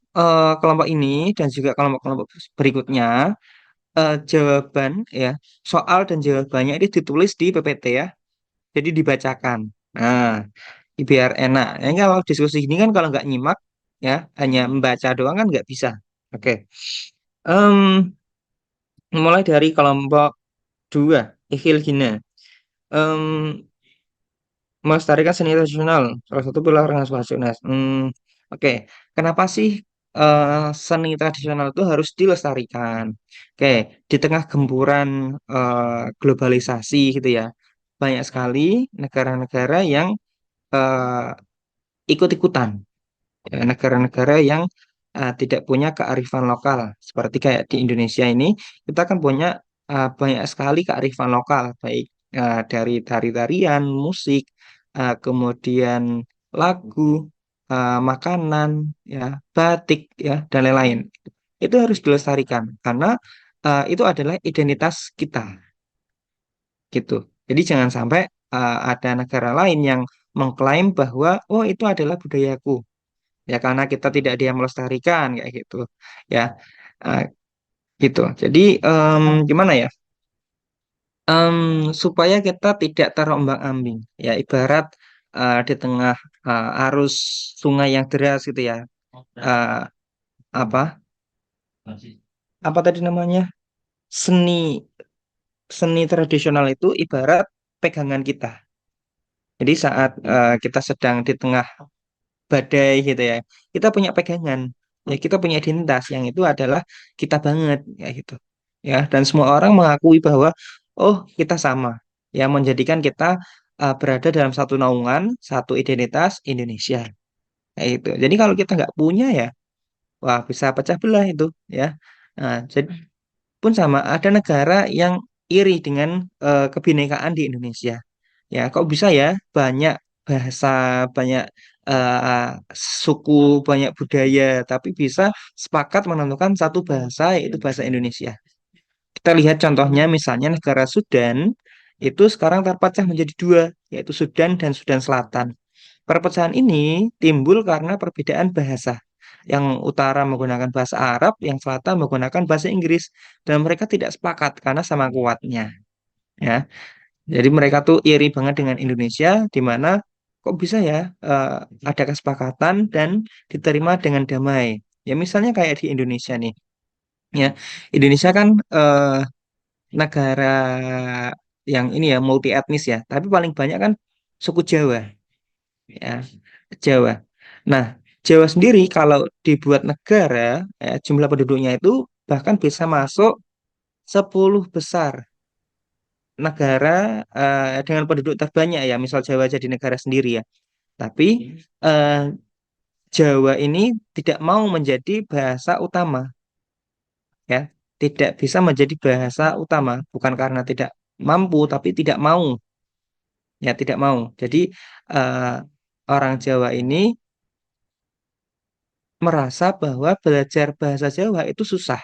kelompok ini dan juga kelompok-kelompok berikutnya jawaban ya soal dan jawabannya ini ditulis di PPT ya. Jadi dibacakan. Nah, biar enak. Ya, kalau diskusi ini kan kalau nggak nyimak ya hanya membaca doang kan nggak bisa. Oke. Em, mulai dari kelompok 2, Ikhil Gina. Em, Melestarikan seni tradisional, salah satu pilar transformasi UNES. Oke, kenapa sih seni tradisional itu harus dilestarikan? Oke, di tengah gempuran globalisasi gitu ya, banyak sekali negara-negara yang eh, ikut-ikutan, ya, negara-negara yang tidak punya kearifan lokal. Seperti kayak di Indonesia ini, kita kan punya banyak sekali kearifan lokal, baik dari tari-tarian, musik, kemudian lagu, makanan, ya, batik, ya, dan lain-lain. Itu harus dilestarikan karena itu adalah identitas kita, gitu. Jadi jangan sampai ada negara lain yang mengklaim bahwa oh itu adalah budayaku ya karena kita tidak dia melestarikan kayak gitu ya. Eh, gitu jadi gimana ya, supaya kita tidak terombang-ambing ya ibarat di tengah arus sungai yang deras gitu ya. Eh, apa apa tadi namanya, seni seni tradisional itu ibarat pegangan kita. Jadi saat kita sedang di tengah badai gitu ya, kita punya pegangan, ya kita punya identitas yang itu adalah kita banget ya gitu ya, dan semua orang mengakui bahwa oh kita sama, yang menjadikan kita berada dalam satu naungan satu identitas Indonesia kayak gitu. Jadi kalau kita nggak punya ya wah bisa pecah belah itu ya. Nah, jadi pun sama ada negara yang iri dengan kebinekaan di Indonesia. Ya, kok bisa ya banyak bahasa, banyak eh, suku, banyak budaya, tapi bisa sepakat menentukan satu bahasa, yaitu bahasa Indonesia. Kita lihat contohnya, misalnya negara Sudan itu sekarang terpecah menjadi dua, yaitu Sudan dan Sudan Selatan. Perpecahan ini timbul karena perbedaan bahasa. Yang utara menggunakan bahasa Arab, yang selatan menggunakan bahasa Inggris, dan mereka tidak sepakat karena sama kuatnya. Ya, jadi mereka tuh iri banget dengan Indonesia, di mana kok bisa ya ada kesepakatan dan diterima dengan damai. Ya misalnya kayak di Indonesia nih, ya Indonesia kan negara yang ini ya multi etnis ya, tapi paling banyak kan suku Jawa, ya Jawa. Nah, Jawa sendiri kalau dibuat negara, jumlah penduduknya itu bahkan bisa masuk 10 besar negara dengan penduduk terbanyak ya, misal Jawa jadi negara sendiri ya. Tapi eh, Jawa ini tidak mau menjadi bahasa utama ya, tidak bisa menjadi bahasa utama, bukan karena tidak mampu, tapi tidak mau ya, tidak mau. Jadi eh, orang Jawa ini merasa bahwa belajar bahasa Jawa itu susah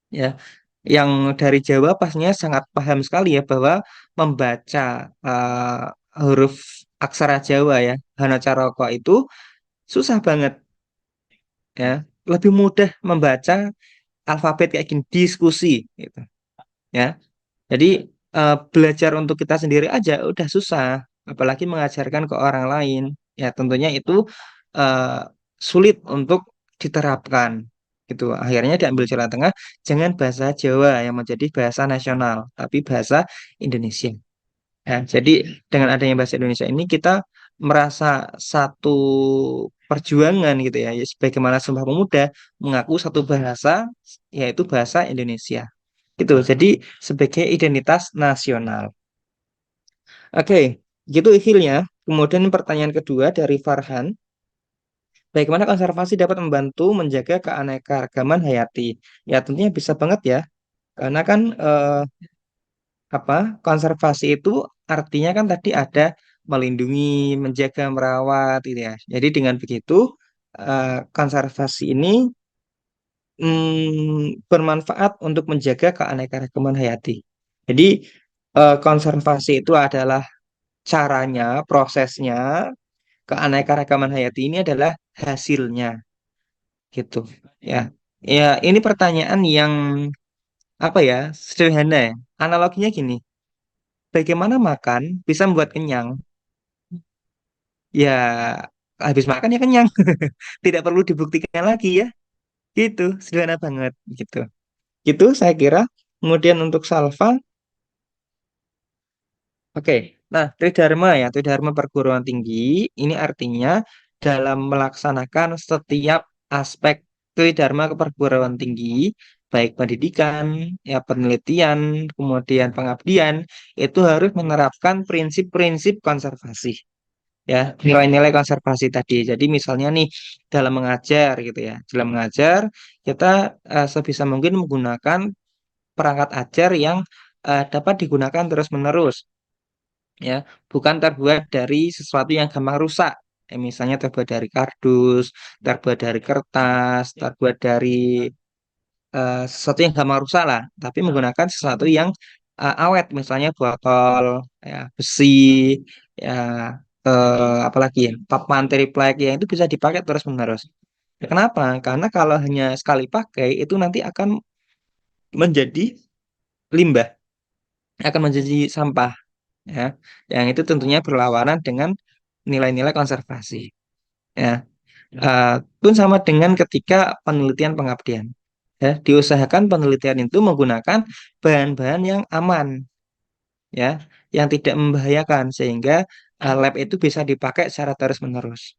ya. Yang dari Jawa pastinya sangat paham sekali ya bahwa membaca huruf aksara Jawa ya, Hana Caraka itu susah banget ya. Lebih mudah membaca alfabet kayak gini, diskusi gitu ya. Jadi belajar untuk kita sendiri aja udah susah, apalagi mengajarkan ke orang lain. Ya tentunya itu eh, sulit untuk diterapkan gitu. Akhirnya diambil jalan tengah, jangan bahasa Jawa yang menjadi bahasa nasional, tapi bahasa Indonesia. Ya, jadi dengan adanya bahasa Indonesia ini kita merasa satu perjuangan gitu ya, ya sebagaimana Sumpah Pemuda mengaku satu bahasa, yaitu bahasa Indonesia. Gitu. Jadi sebagai identitas nasional. Oke, gitu Ikhilnya. Kemudian pertanyaan kedua dari Farhan. Bagaimana konservasi dapat membantu menjaga keanekaragaman hayati? Ya tentunya bisa banget ya. Karena kan apa konservasi itu artinya kan tadi ada melindungi, menjaga, merawat gitu ya. Jadi dengan begitu konservasi ini bermanfaat untuk menjaga keanekaragaman hayati. Jadi konservasi itu adalah caranya, prosesnya, keanekaragaman hayati ini adalah hasilnya gitu. Ya. Ya, ini pertanyaan yang apa ya? Sederhana ya. Analoginya gini, bagaimana makan bisa membuat kenyang? Ya, habis makan ya kenyang. Tidak perlu dibuktikan lagi ya. Gitu, sederhana banget gitu. Gitu saya kira. Kemudian untuk Salva, oke. Nah, Tridharma ya, Tridharma perguruan tinggi ini artinya dalam melaksanakan setiap aspek Tridharma perguruan tinggi, baik pendidikan, ya penelitian, kemudian pengabdian, itu harus menerapkan prinsip-prinsip konservasi. Ya, nilai-nilai konservasi tadi. Jadi misalnya nih dalam mengajar gitu ya, dalam mengajar kita sebisa mungkin menggunakan perangkat ajar yang dapat digunakan terus-menerus, ya, bukan terbuat dari sesuatu yang gampang rusak. Misalnya terbuat dari kardus, terbuat dari kertas, terbuat dari sesuatu yang gampang rusak lah, tapi menggunakan sesuatu yang awet, misalnya botol, ya, besi, ya, apalagi ya, papan triplek yang itu bisa dipakai terus-menerus. Ya, kenapa? Karena kalau hanya sekali pakai itu nanti akan menjadi limbah, akan menjadi sampah, ya. Yang itu tentunya berlawanan dengan nilai-nilai konservasi. Ya, pun sama dengan ketika penelitian pengabdian. Ya, diusahakan penelitian itu menggunakan bahan-bahan yang aman, ya, yang tidak membahayakan sehingga lab itu bisa dipakai secara terus-menerus.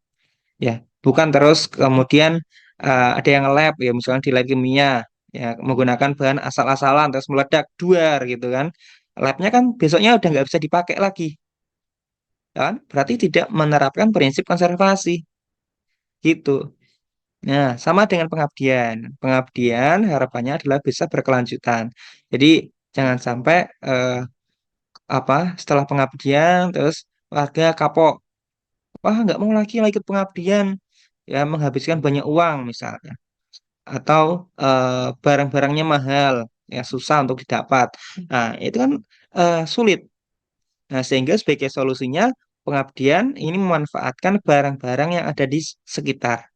Ya, bukan terus kemudian ada yang lab ya misalnya di lab kimia ya menggunakan bahan asal-asalan terus meledak duar gitu kan. Labnya kan besoknya udah nggak bisa dipakai lagi, ya kan? Berarti tidak menerapkan prinsip konservasi gitu. Nah, sama dengan pengabdian. Pengabdian harapannya adalah bisa berkelanjutan. Jadi jangan sampai setelah pengabdian terus warga kapok, wah nggak mau lagi lah ikut pengabdian, ya menghabiskan banyak uang misalnya, atau barang-barangnya mahal, ya susah untuk didapat. Nah, itu kan sulit. Nah, sehingga sebagai solusinya pengabdian ini memanfaatkan barang-barang yang ada di sekitar.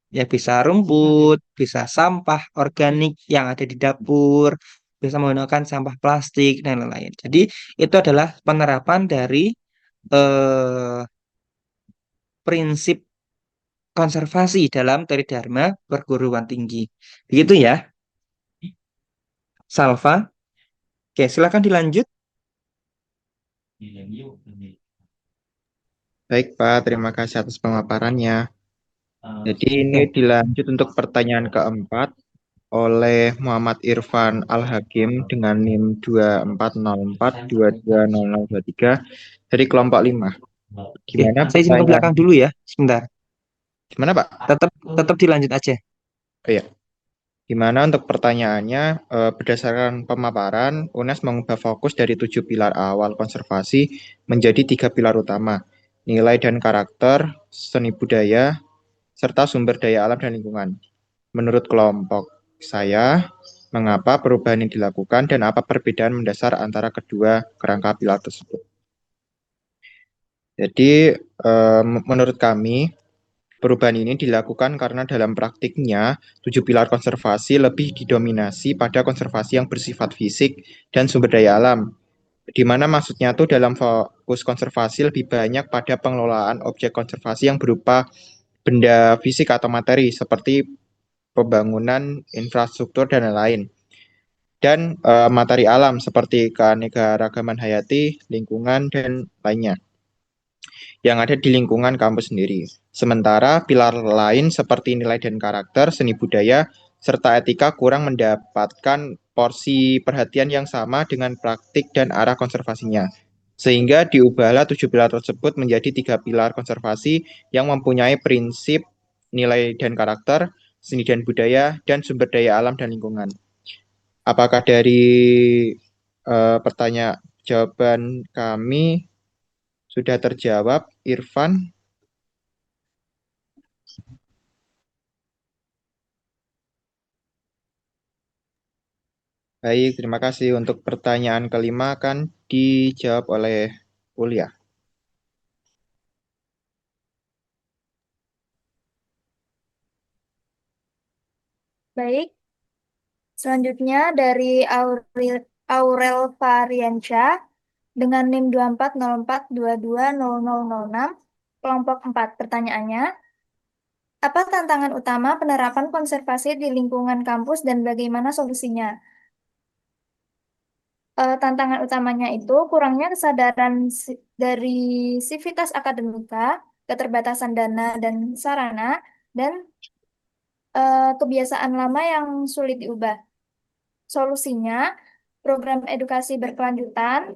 Ya bisa rumput, bisa sampah organik yang ada di dapur, bisa menggunakan sampah plastik dan lain-lain. Jadi itu adalah penerapan dari eh, prinsip konservasi dalam Tridharma perguruan tinggi. Begitu ya, Salva. Oke, silakan dilanjut. Baik, Pak. Terima kasih atas pemaparannya. Jadi ini Oke. dilanjut untuk pertanyaan keempat oleh Muhammad Irfan Al-Hakim dengan NIM 2404220023 dari kelompok 5. Oke, Gimana saya izin ke pertanyaan? belakang dulu ya, sebentar. Gimana, Pak? Tetap dilanjut aja. Oh, iya. Gimana untuk pertanyaannya, berdasarkan pemaparan, UNES mengubah fokus dari 7 pilar awal konservasi menjadi 3 pilar utama, nilai dan karakter, seni budaya, serta sumber daya alam dan lingkungan. Menurut kelompok saya, mengapa perubahan ini dilakukan dan apa perbedaan mendasar antara kedua kerangka pilar tersebut? Jadi, menurut kami, perubahan ini dilakukan karena dalam praktiknya, 7 pilar konservasi lebih didominasi pada konservasi yang bersifat fisik dan sumber daya alam, di mana maksudnya tuh dalam fokus konservasi lebih banyak pada pengelolaan objek konservasi yang berupa benda fisik atau materi, seperti pembangunan infrastruktur dan lain-lain. Dan materi alam seperti keanekaragaman hayati, lingkungan, dan lainnya yang ada di lingkungan kampus sendiri. Sementara pilar lain seperti nilai dan karakter, seni budaya, serta etika kurang mendapatkan porsi perhatian yang sama dengan praktik dan arah konservasinya. Sehingga diubahlah 7 pilar tersebut menjadi 3 pilar konservasi yang mempunyai prinsip nilai dan karakter, seni dan budaya, dan sumber daya alam dan lingkungan. Apakah dari pertanyaan jawaban kami sudah terjawab, Irfan? Baik, terima kasih. Untuk pertanyaan kelima akan dijawab oleh Ulia. Baik, selanjutnya dari Aurel Variansyah dengan NIM 2404220006, kelompok 4. Pertanyaannya, apa tantangan utama penerapan konservasi di lingkungan kampus dan bagaimana solusinya? Tantangan utamanya itu kurangnya kesadaran dari sivitas akademika, keterbatasan dana dan sarana, dan kebiasaan lama yang sulit diubah. Solusinya, program edukasi berkelanjutan,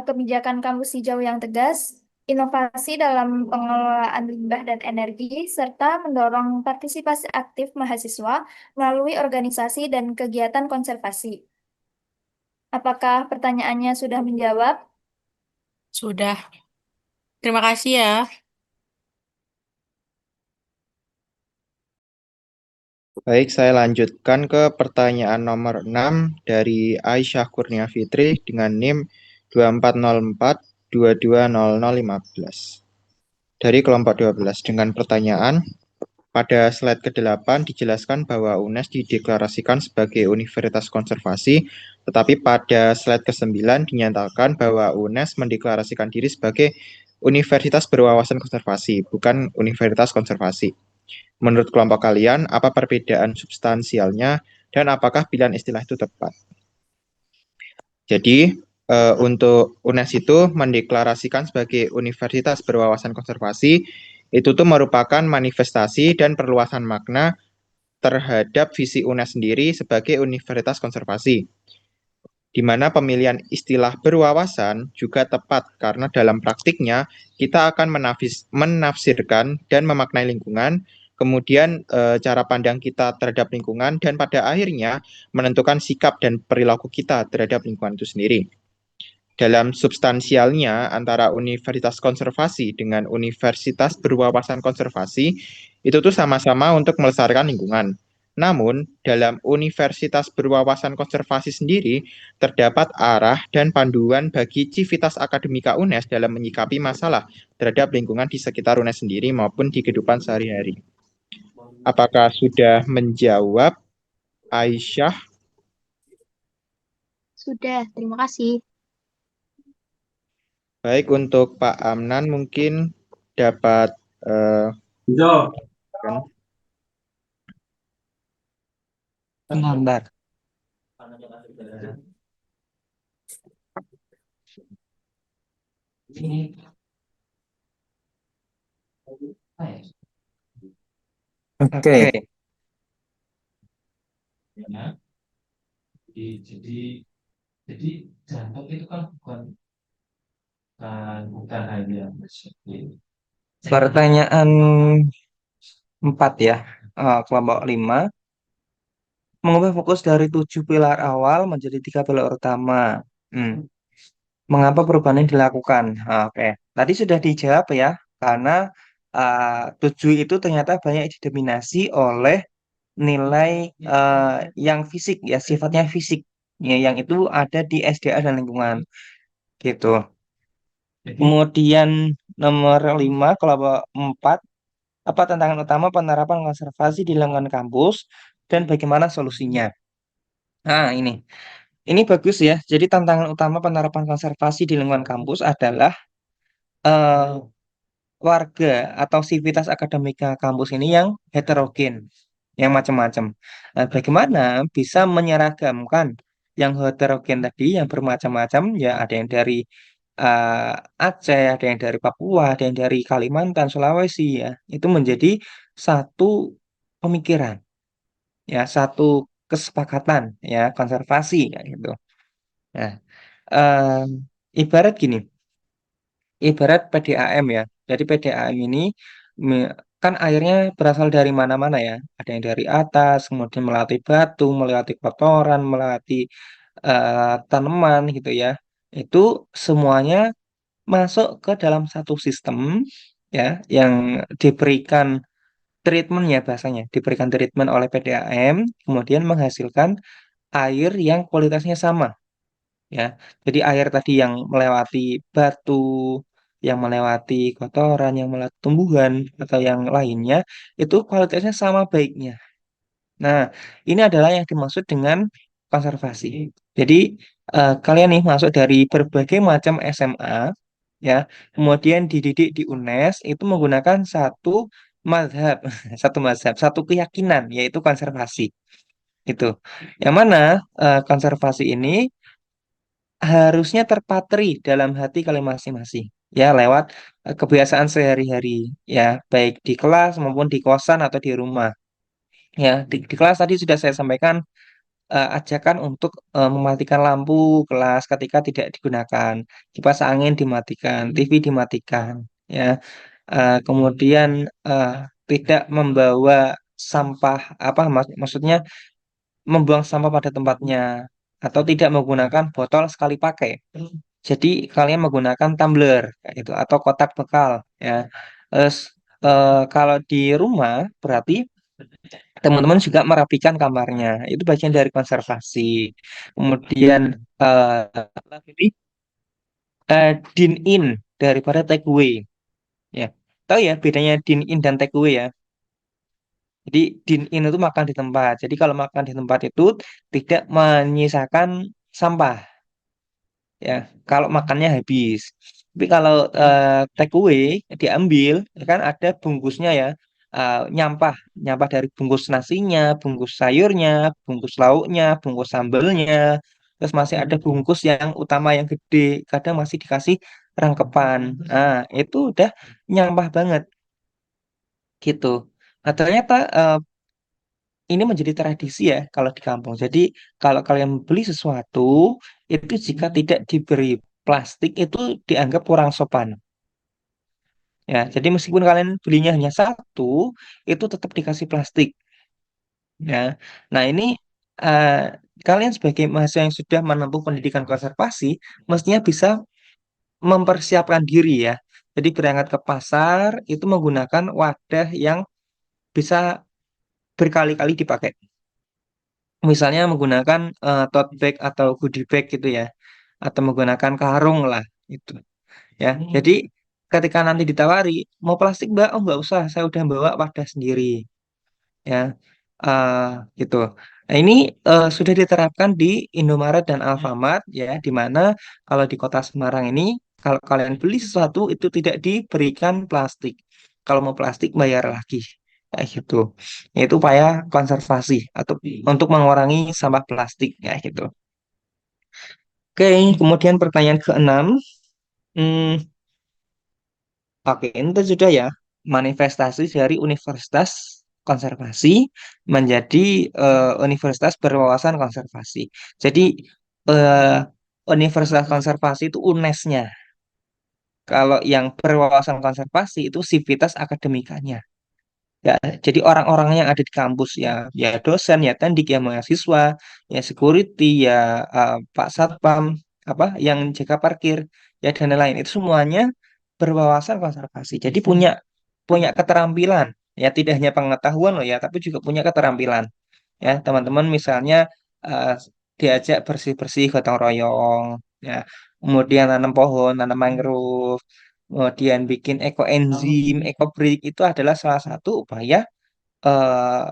kebijakan kampus hijau yang tegas, inovasi dalam pengelolaan limbah dan energi, serta mendorong partisipasi aktif mahasiswa melalui organisasi dan kegiatan konservasi. Apakah pertanyaannya sudah menjawab? Sudah. Terima kasih ya. Baik, saya lanjutkan ke pertanyaan nomor 6 dari Aisyah Kurnia Fitri dengan NIM 2404220015 dari kelompok 12 dengan pertanyaan, pada slide ke-8 dijelaskan bahwa UNES dideklarasikan sebagai Universitas Konservasi, tetapi pada slide ke-9 dinyatakan bahwa UNES mendeklarasikan diri sebagai Universitas Berwawasan Konservasi, bukan Universitas Konservasi. Menurut kelompok kalian, apa perbedaan substansialnya dan apakah pilihan istilah itu tepat? Jadi, untuk UNES itu mendeklarasikan sebagai Universitas Berwawasan Konservasi, itu tuh merupakan manifestasi dan perluasan makna terhadap visi UNES sendiri sebagai Universitas Konservasi, di mana pemilihan istilah berwawasan juga tepat karena dalam praktiknya kita akan menafsirkan dan memaknai lingkungan, kemudian cara pandang kita terhadap lingkungan, dan pada akhirnya menentukan sikap dan perilaku kita terhadap lingkungan itu sendiri. dalam substansialnya antara universitas konservasi dengan universitas berwawasan konservasi itu tuh sama-sama untuk melestarikan lingkungan. Namun, dalam universitas berwawasan konservasi sendiri terdapat arah dan panduan bagi civitas akademika UNES dalam menyikapi masalah terhadap lingkungan di sekitar UNES sendiri maupun di kehidupan sehari-hari. Apakah sudah menjawab, Aisyah? Sudah, terima kasih. Baik, untuk Pak Amnan mungkin dapat kan? Bentar. Oke. Jadi jantung itu kan bukan hanya Pertanyaan 4 ya. Kelompok 5. Mengubah fokus dari 7 pilar awal menjadi 3 pilar utama. Mengapa perubahan ini dilakukan? Oke. Tadi sudah dijawab ya. Karena 7 itu ternyata banyak didominasi oleh nilai yang fisik ya, sifatnya fisik. Ya, yang itu ada di SDA dan lingkungan. Gitu. Kemudian nomor 5, kelompok 4. Apa tantangan utama penerapan konservasi di lingkungan kampus dan bagaimana solusinya? Nah, ini bagus ya. Jadi tantangan utama penerapan konservasi di lingkungan kampus adalah eh, warga atau sivitas akademika kampus ini yang heterogen, yang macam-macam. Nah, bagaimana bisa menyeragamkan yang heterogen tadi, yang bermacam-macam, ya ada yang dari Aceh, ada yang dari Papua, ada yang dari Kalimantan, Sulawesi, ya, itu menjadi satu pemikiran, ya, satu kesepakatan, ya, konservasi, kayak gitu. Nah, ibarat gini. Ibarat PDAM ya. Jadi PDAM ini kan airnya berasal dari mana-mana ya. Ada yang dari atas, kemudian melewati batu, melewati kotoran, melewati tanaman gitu ya. Itu semuanya masuk ke dalam satu sistem ya yang diberikan treatment ya bahasanya, diberikan treatment oleh PDAM, kemudian menghasilkan air yang kualitasnya sama ya. Jadi air tadi yang melewati batu, yang melewati kotoran, yang melewati tumbuhan atau yang lainnya itu kualitasnya sama baiknya. Nah, ini adalah yang dimaksud dengan konservasi. Jadi kalian nih masuk dari berbagai macam SMA ya, kemudian dididik di UNES itu menggunakan satu mazhab, satu keyakinan yaitu konservasi. Itu. Yang mana konservasi ini harusnya terpatri dalam hati kalian masing-masing ya lewat kebiasaan sehari-hari ya baik di kelas maupun di kosan atau di rumah ya di kelas tadi sudah saya sampaikan ajakan untuk mematikan lampu kelas ketika tidak digunakan, kipas angin dimatikan, TV dimatikan ya. Kemudian eh, tidak membawa sampah apa maksudnya membuang sampah pada tempatnya atau tidak menggunakan botol sekali pakai. Jadi kalian menggunakan tumbler kayak gitu atau kotak bekal ya. Terus kalau di rumah berarti teman-teman juga merapikan kamarnya. Itu bagian dari konservasi. Kemudian ini din in daripada take away ya. Tahu ya bedanya din in dan take away ya. Jadi din in itu makan di tempat. Jadi kalau makan di tempat itu tidak menyisakan sampah ya. Kalau makannya habis. Tapi kalau take away diambil ya kan ada bungkusnya ya. Nyampah, nyampah dari bungkus nasinya, bungkus sayurnya, bungkus lauknya, bungkus sambelnya. Terus masih ada bungkus yang utama yang gede, kadang masih dikasih rangkepan. Nah, itu udah nyampah banget gitu. Nah, ternyata ini menjadi tradisi ya kalau di kampung. Jadi kalau kalian beli sesuatu itu jika tidak diberi plastik itu dianggap kurang sopan. Ya, jadi meskipun kalian belinya hanya satu, itu tetap dikasih plastik. Ya, nah ini eh, kalian sebagai mahasiswa yang sudah menempuh pendidikan konservasi, mestinya bisa mempersiapkan diri ya. Jadi berangkat ke pasar itu menggunakan wadah yang bisa berkali-kali dipakai. Misalnya menggunakan tote bag atau goodie bag gitu ya, atau menggunakan karung lah itu ya. Jadi ketika nanti ditawari mau plastik Mbak, oh nggak usah, saya udah bawa wadah sendiri ya. Eh gitu. Nah, ini sudah diterapkan di Indomaret dan Alfamart ya, di mana kalau di Kota Semarang ini kalau kalian beli sesuatu itu tidak diberikan plastik. Kalau mau plastik bayar lagi. Kayak gitu. Itu upaya konservasi atau untuk mengurangi sampah plastik ya gitu. Oke, kemudian pertanyaan keenam. Hmm, oke, ini tadi sudah ya. Manifestasi dari Universitas Konservasi menjadi Universitas Berwawasan Konservasi. Jadi eh, Universitas Konservasi itu UNES-nya. Kalau yang berwawasan konservasi itu Civitas Akademikanya. Ya, jadi orang-orang yang ada di kampus ya, ya dosen, ya tendik, ya mahasiswa, ya security, ya Pak Satpam, apa yang jaga parkir, ya dan lain-lain itu semuanya berwawasan konservasi. Jadi punya punya keterampilan, ya tidak hanya pengetahuan loh ya, tapi juga punya keterampilan. Ya, teman-teman misalnya eh, diajak bersih-bersih gotong royong, ya, kemudian nanam pohon, nanam mangrove, kemudian bikin ekoenzim, ekobrik itu adalah salah satu upaya eh,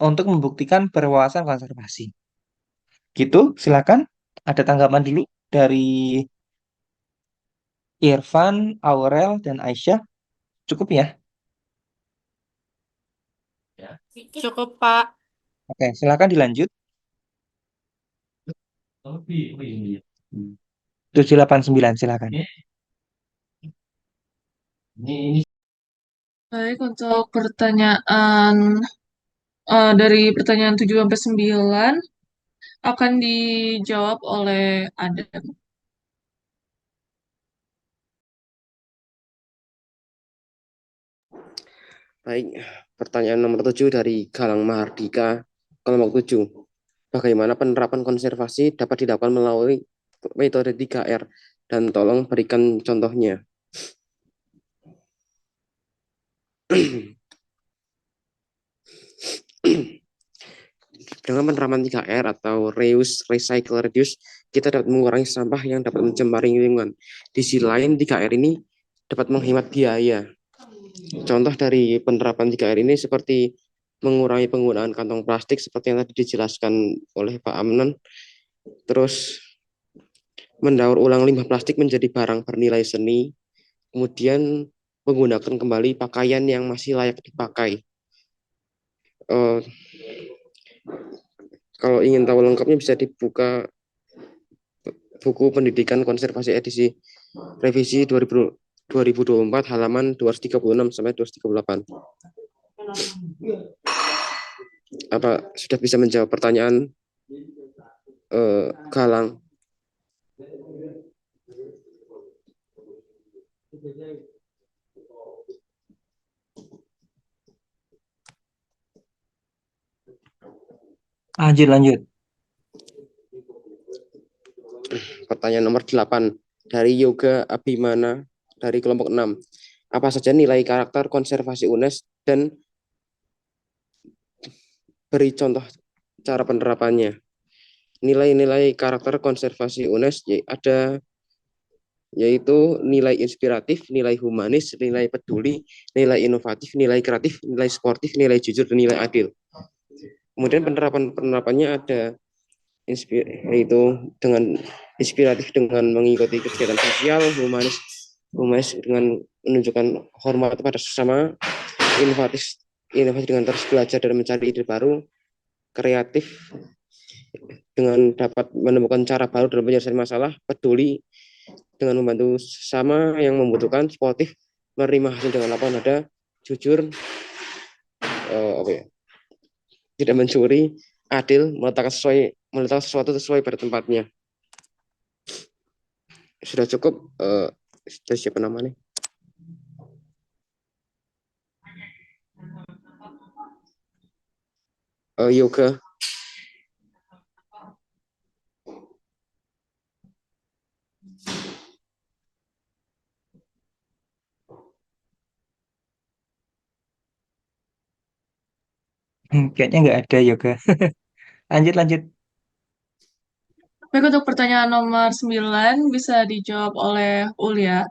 untuk membuktikan berwawasan konservasi. Gitu, silakan. Ada tanggapan dulu dari Irfan, Aurel, dan Aisyah. Cukup ya? Ya. Cukup, Pak. Oke, silakan dilanjut. Lebih, oh iya. 789, silakan. Ini Baik, untuk pertanyaan dari pertanyaan 7 sampai 9 akan dijawab oleh Adam. Baik, pertanyaan nomor 7 dari Galang Mahardika, kelompok 7. Bagaimana penerapan konservasi dapat dilakukan melalui metode 3R? Dan tolong berikan contohnya. Dengan penerapan 3R atau reuse, recycle, reduce, kita dapat mengurangi sampah yang dapat mencemari lingkungan. Di sisi lain, 3R ini dapat menghemat biaya. Contoh dari penerapan 3R ini seperti mengurangi penggunaan kantong plastik seperti yang tadi dijelaskan oleh Pak Amnan. Terus mendaur ulang limbah plastik menjadi barang bernilai seni. Kemudian menggunakan kembali pakaian yang masih layak dipakai. Uh, Kalau ingin tahu lengkapnya bisa dibuka buku Pendidikan Konservasi edisi revisi 2024 halaman 236 sampai 238. Apa sudah bisa menjawab pertanyaan Galang? Lanjut, lanjut. Pertanyaan nomor 8 dari Yoga Abimana dari kelompok 6. Apa saja nilai karakter konservasi UNES dan beri contoh cara penerapannya. Nilai-nilai karakter konservasi UNES ada yaitu nilai inspiratif, nilai humanis, nilai peduli, nilai inovatif, nilai kreatif, nilai sportif, nilai jujur, dan nilai adil. Kemudian penerapannya ada yaitu dengan inspiratif dengan mengikuti kegiatan sosial, humanis dengan menunjukkan hormat pada sesama, inovatif dengan terus belajar dan mencari ide baru, kreatif dengan dapat menemukan cara baru dalam penyelesaian masalah, peduli dengan membantu sesama yang membutuhkan, sportif menerima hasil dengan lapang dada, jujur, tidak mencuri, adil, meletakkan sesuatu sesuai pada tempatnya. Sudah cukup. Sudah siapa namanya? Yoga. Kayaknya nggak ada yoga. Lanjut, lanjut. Baik, untuk pertanyaan nomor 9 bisa dijawab oleh Ulia.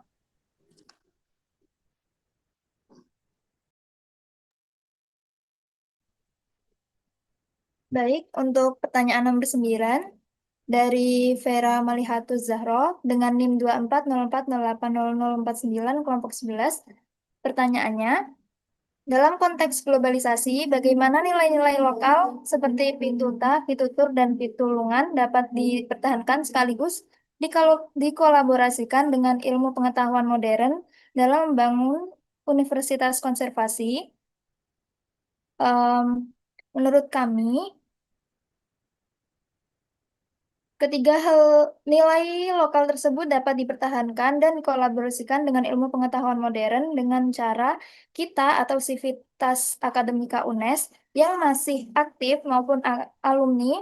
Baik, untuk pertanyaan nomor 9 dari Vera Malihatus Zahro dengan NIM 2404080049 kelompok 11. Pertanyaannya, dalam konteks globalisasi, bagaimana nilai-nilai lokal seperti pituta, pitutur, dan pitulungan dapat dipertahankan sekaligus dikolaborasikan dengan ilmu pengetahuan modern dalam membangun universitas konservasi? Menurut kami, ketiga hal nilai lokal tersebut dapat dipertahankan dan dikolaborasikan dengan ilmu pengetahuan modern dengan cara kita atau Sivitas Akademika UNES yang masih aktif maupun alumni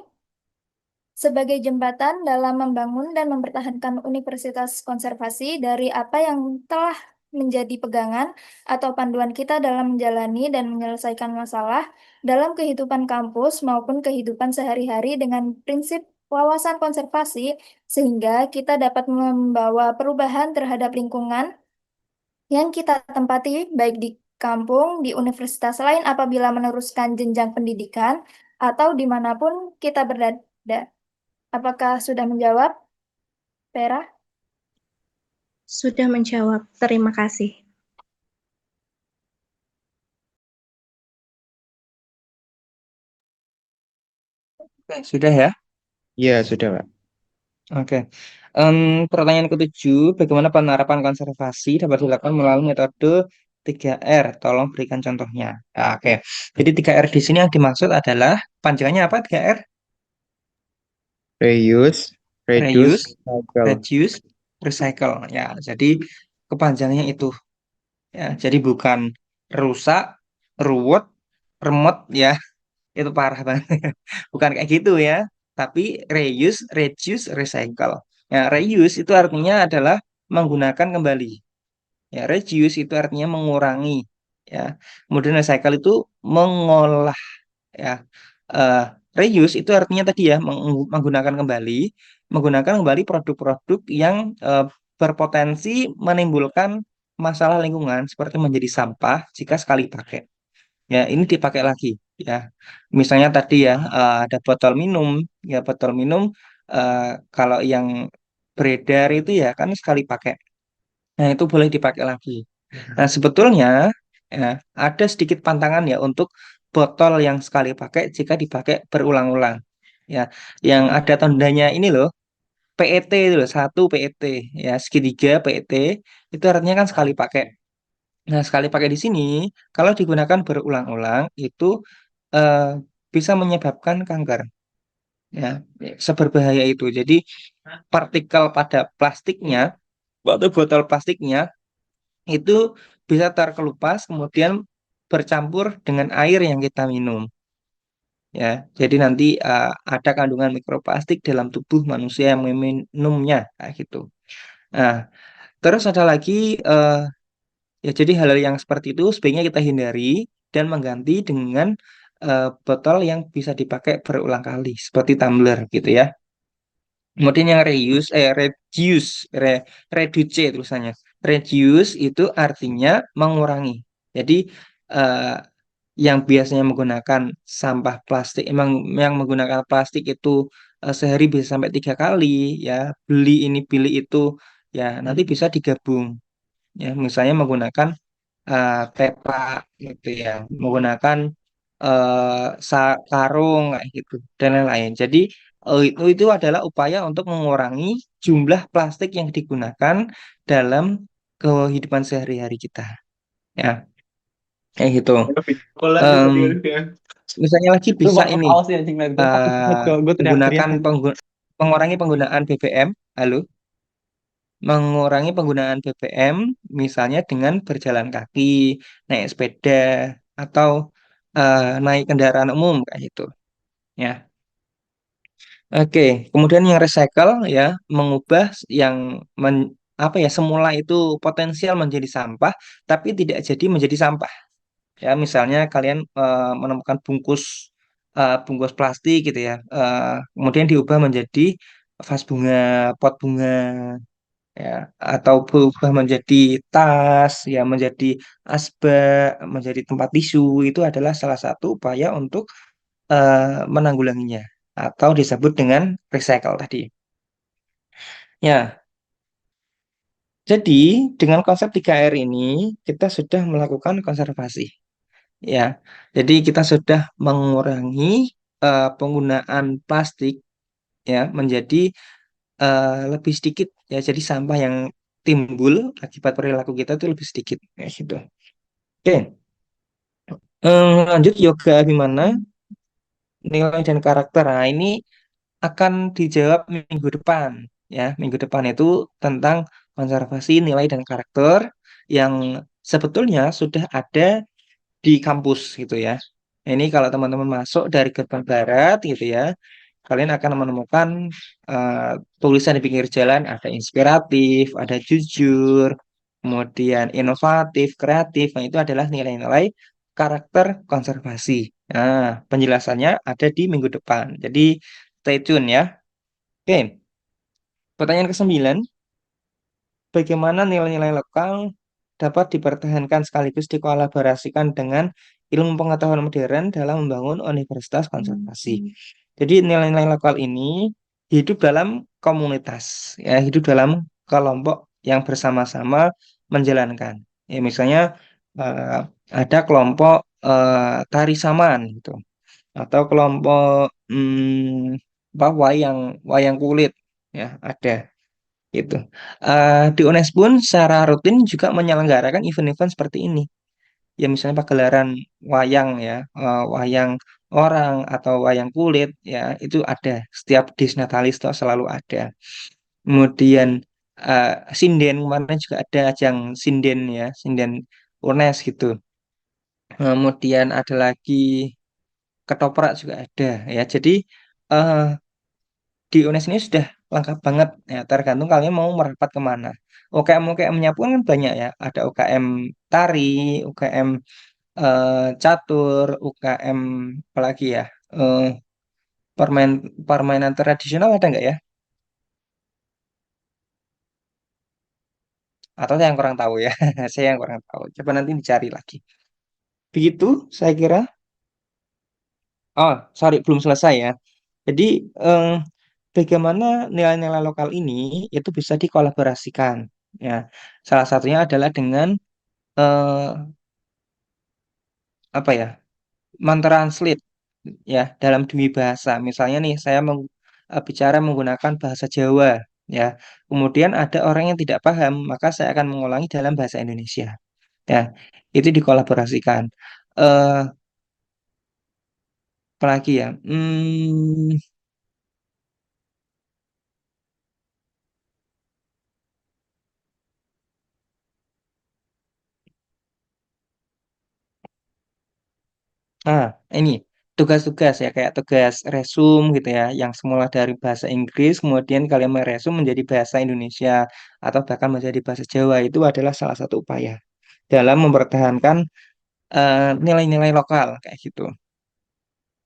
sebagai jembatan dalam membangun dan mempertahankan universitas konservasi dari apa yang telah menjadi pegangan atau panduan kita dalam menjalani dan menyelesaikan masalah dalam kehidupan kampus maupun kehidupan sehari-hari dengan prinsip wawasan konservasi, sehingga kita dapat membawa perubahan terhadap lingkungan yang kita tempati, baik di kampung, di universitas lain apabila meneruskan jenjang pendidikan, atau dimanapun kita berada. Apakah sudah menjawab, Vera? Sudah menjawab. Terima kasih. Oke, sudah ya? Iya, sudah, Pak. Oke. Pertanyaan ketujuh, bagaimana penerapan konservasi dapat dilakukan melalui metode 3R? Tolong berikan contohnya. Ya, oke. Jadi 3R di sini yang dimaksud adalah panjangannya apa 3R? Reuse, reduce, Reuse, recycle. reduce, recycle. Ya, jadi kepanjangannya itu. Ya, jadi bukan rusak, ruwet, remot ya. Itu parah banget. Bukan kayak gitu ya. Tapi reuse, reduce, recycle. Ya, reuse itu artinya adalah menggunakan kembali. Ya, reduce itu artinya mengurangi. Ya, kemudian recycle itu mengolah. Ya, Eh, reuse itu artinya tadi ya menggunakan kembali produk-produk yang berpotensi menimbulkan masalah lingkungan seperti menjadi sampah jika sekali pakai. Ya, ini dipakai lagi ya. Misalnya tadi ya ada botol minum, ya botol minum eh, kalau yang beredar itu ya kan sekali pakai. Nah, itu boleh dipakai lagi. Nah, sebetulnya ya, ada sedikit pantangan ya untuk botol yang sekali pakai jika dipakai berulang-ulang. Ya, yang ada tandanya ini loh, PET itu loh, satu PET, ya segitiga PET itu artinya kan sekali pakai. Nah, sekali pakai di sini, kalau digunakan berulang-ulang, itu eh, bisa menyebabkan kanker. Ya, seberbahaya itu. Jadi, partikel pada plastiknya, atau botol plastiknya, itu bisa terkelupas, kemudian bercampur dengan air yang kita minum. Ya, jadi nanti ada kandungan mikroplastik dalam tubuh manusia yang meminumnya, kayak gitu. Nah, terus ada lagi ya jadi hal-hal yang seperti itu sebaiknya kita hindari dan mengganti dengan botol yang bisa dipakai berulang kali seperti tumbler gitu ya. Kemudian yang reduce tulisannya. Reduce itu artinya mengurangi. Jadi eh, yang biasanya menggunakan sampah plastik, emang yang menggunakan plastik itu sehari bisa sampai 3 kali ya. Beli ini beli itu ya nanti bisa digabung. Ya, misalnya menggunakan tepa gitu ya, menggunakan karung kayak gitu dan lain-lain. Jadi itu adalah upaya untuk mengurangi jumlah plastik yang digunakan dalam kehidupan sehari-hari kita. Ya, kayak gitu. Em, Misalnya lagi bisa ini menggunakan mengurangi penggunaan BBM. Halo, mengurangi penggunaan BBM misalnya dengan berjalan kaki, naik sepeda, atau naik kendaraan umum kayak gitu. Ya, oke. Kemudian yang recycle ya mengubah yang apa ya semula itu potensial menjadi sampah, tapi tidak jadi menjadi sampah. Ya, misalnya kalian menemukan bungkus bungkus plastik gitu ya, kemudian diubah menjadi vas bunga, pot bunga, ya, atau berubah menjadi tas, ya, menjadi asbak, menjadi tempat tisu, itu adalah salah satu upaya untuk menanggulanginya atau disebut dengan recycle tadi. Ya, jadi dengan konsep 3R ini kita sudah melakukan konservasi. Ya, jadi kita sudah mengurangi penggunaan plastik ya menjadi lebih sedikit ya. Jadi sampah yang timbul akibat perilaku kita itu lebih sedikit ya gitu. Oke, lanjut yoga gimana nilai dan karakter. Nah, ini akan dijawab minggu depan ya. Minggu depan itu tentang konservasi nilai dan karakter yang sebetulnya sudah ada di kampus gitu ya. Ini kalau teman-teman masuk dari gerbang barat gitu ya, kalian akan menemukan eh, tulisan di pinggir jalan ada inspiratif, ada jujur, kemudian inovatif, kreatif. Nah, itu adalah nilai-nilai karakter konservasi. Nah, penjelasannya ada di minggu depan. Jadi stay tune ya. Oke, pertanyaan ke-9. Bagaimana nilai-nilai lokal dapat dipertahankan sekaligus dikolaborasikan dengan ilmu pengetahuan modern dalam membangun universitas konservasi. Jadi nilai-nilai lokal ini hidup dalam komunitas, ya, hidup dalam kelompok yang bersama-sama menjalankan. Ya, misalnya eh, ada kelompok tari saman gitu, atau kelompok apa, wayang wayang kulit, ya ada gitu. Di UNES pun secara rutin juga menyelenggarakan event-event seperti ini. Ya misalnya pagelaran wayang ya, wayang orang atau wayang kulit ya itu ada setiap Disnatalis itu selalu ada. Kemudian sinden kemarin juga ada ajang sinden ya, sinden UNES gitu. Kemudian ada lagi ketoprak juga ada ya. Jadi eh, di UNES ini sudah lengkap banget ya, tergantung kalian mau merapat kemana. UKM-UKM-nya pun kan banyak ya, ada UKM tari, UKM catur, UKM apalagi ya, eh, permainan tradisional ada nggak ya? Atau saya yang kurang tahu ya, saya yang kurang tahu. Coba nanti dicari lagi. Begitu saya kira. Oh, sorry, belum selesai ya. Jadi eh, bagaimana nilai-nilai lokal ini itu bisa dikolaborasikan ya. Salah satunya adalah dengan eh, apa ya, mentranslate ya dalam dua bahasa. Misalnya nih saya bicara menggunakan bahasa Jawa ya. Kemudian ada orang yang tidak paham, maka saya akan mengulangi dalam bahasa Indonesia. Ya, itu dikolaborasikan. Eh Apalagi ya? Ini tugas-tugas ya, kayak tugas resum gitu ya, yang semula dari bahasa Inggris, kemudian kalian meresum menjadi bahasa Indonesia atau bahkan menjadi bahasa Jawa, itu adalah salah satu upaya dalam mempertahankan nilai-nilai lokal kayak gitu.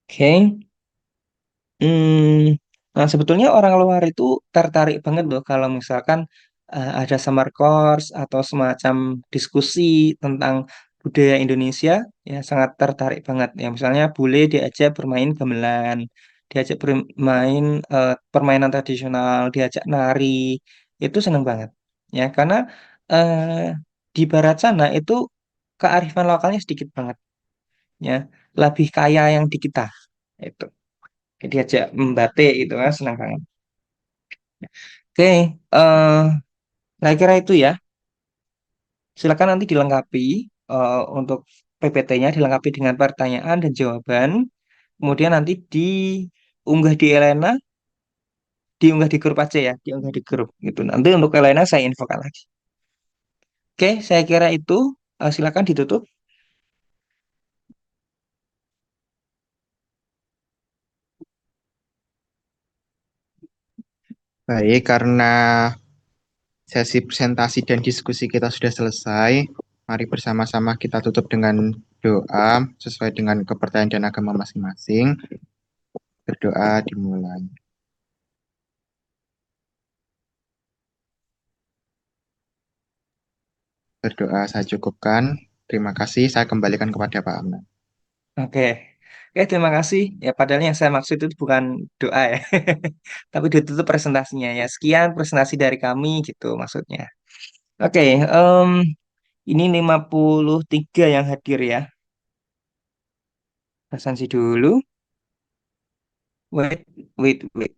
Oke. Hmm, nah, sebetulnya orang luar itu tertarik banget loh kalau misalkan ada summer course atau semacam diskusi tentang budaya Indonesia, ya sangat tertarik banget. Ya misalnya boleh diajak bermain gamelan, diajak bermain permainan tradisional, diajak nari, itu seneng banget. Ya karena eh, di barat sana itu kearifan lokalnya sedikit banget, ya lebih kaya yang di kita. Itu diajak membatik gitu kan senang banget. Oke, saya kira itu ya. Silakan nanti dilengkapi untuk PPT-nya dilengkapi dengan pertanyaan dan jawaban. Kemudian nanti diunggah di Elena, diunggah di grup aja ya, diunggah di grup gitu. Nanti untuk Elena saya infokan lagi. Oke, saya kira itu. Silakan ditutup. Baik, karena sesi presentasi dan diskusi kita sudah selesai, Mari bersama-sama kita tutup dengan doa sesuai dengan kepercayaan dan agama masing-masing. Berdoa dimulai. Berdoa saya cukupkan. Terima kasih. Saya kembalikan kepada Pak Amnan. Oke. Oke, terima kasih. Ya, padahal yang saya maksud itu bukan doa ya. Tapi ditutup presentasinya ya. Sekian presentasi dari kami gitu maksudnya. Oke, ini 53 yang hadir ya. Presentasi dulu. Wait, wait, wait.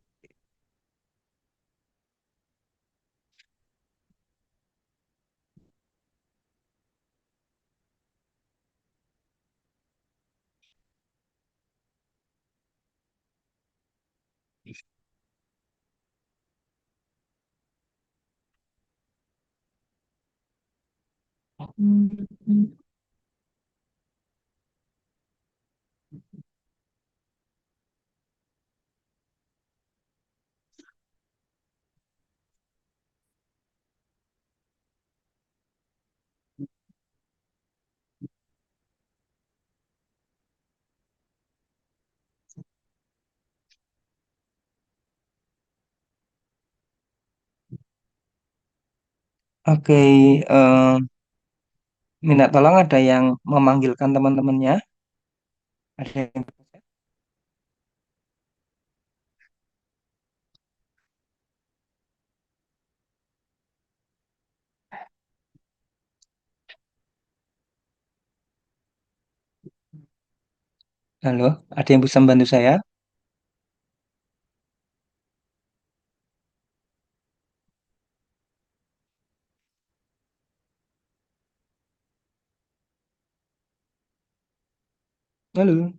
Oke, minta tolong ada yang memanggilkan teman-temannya. Ada yang halo, ada yang bisa membantu saya? Halo,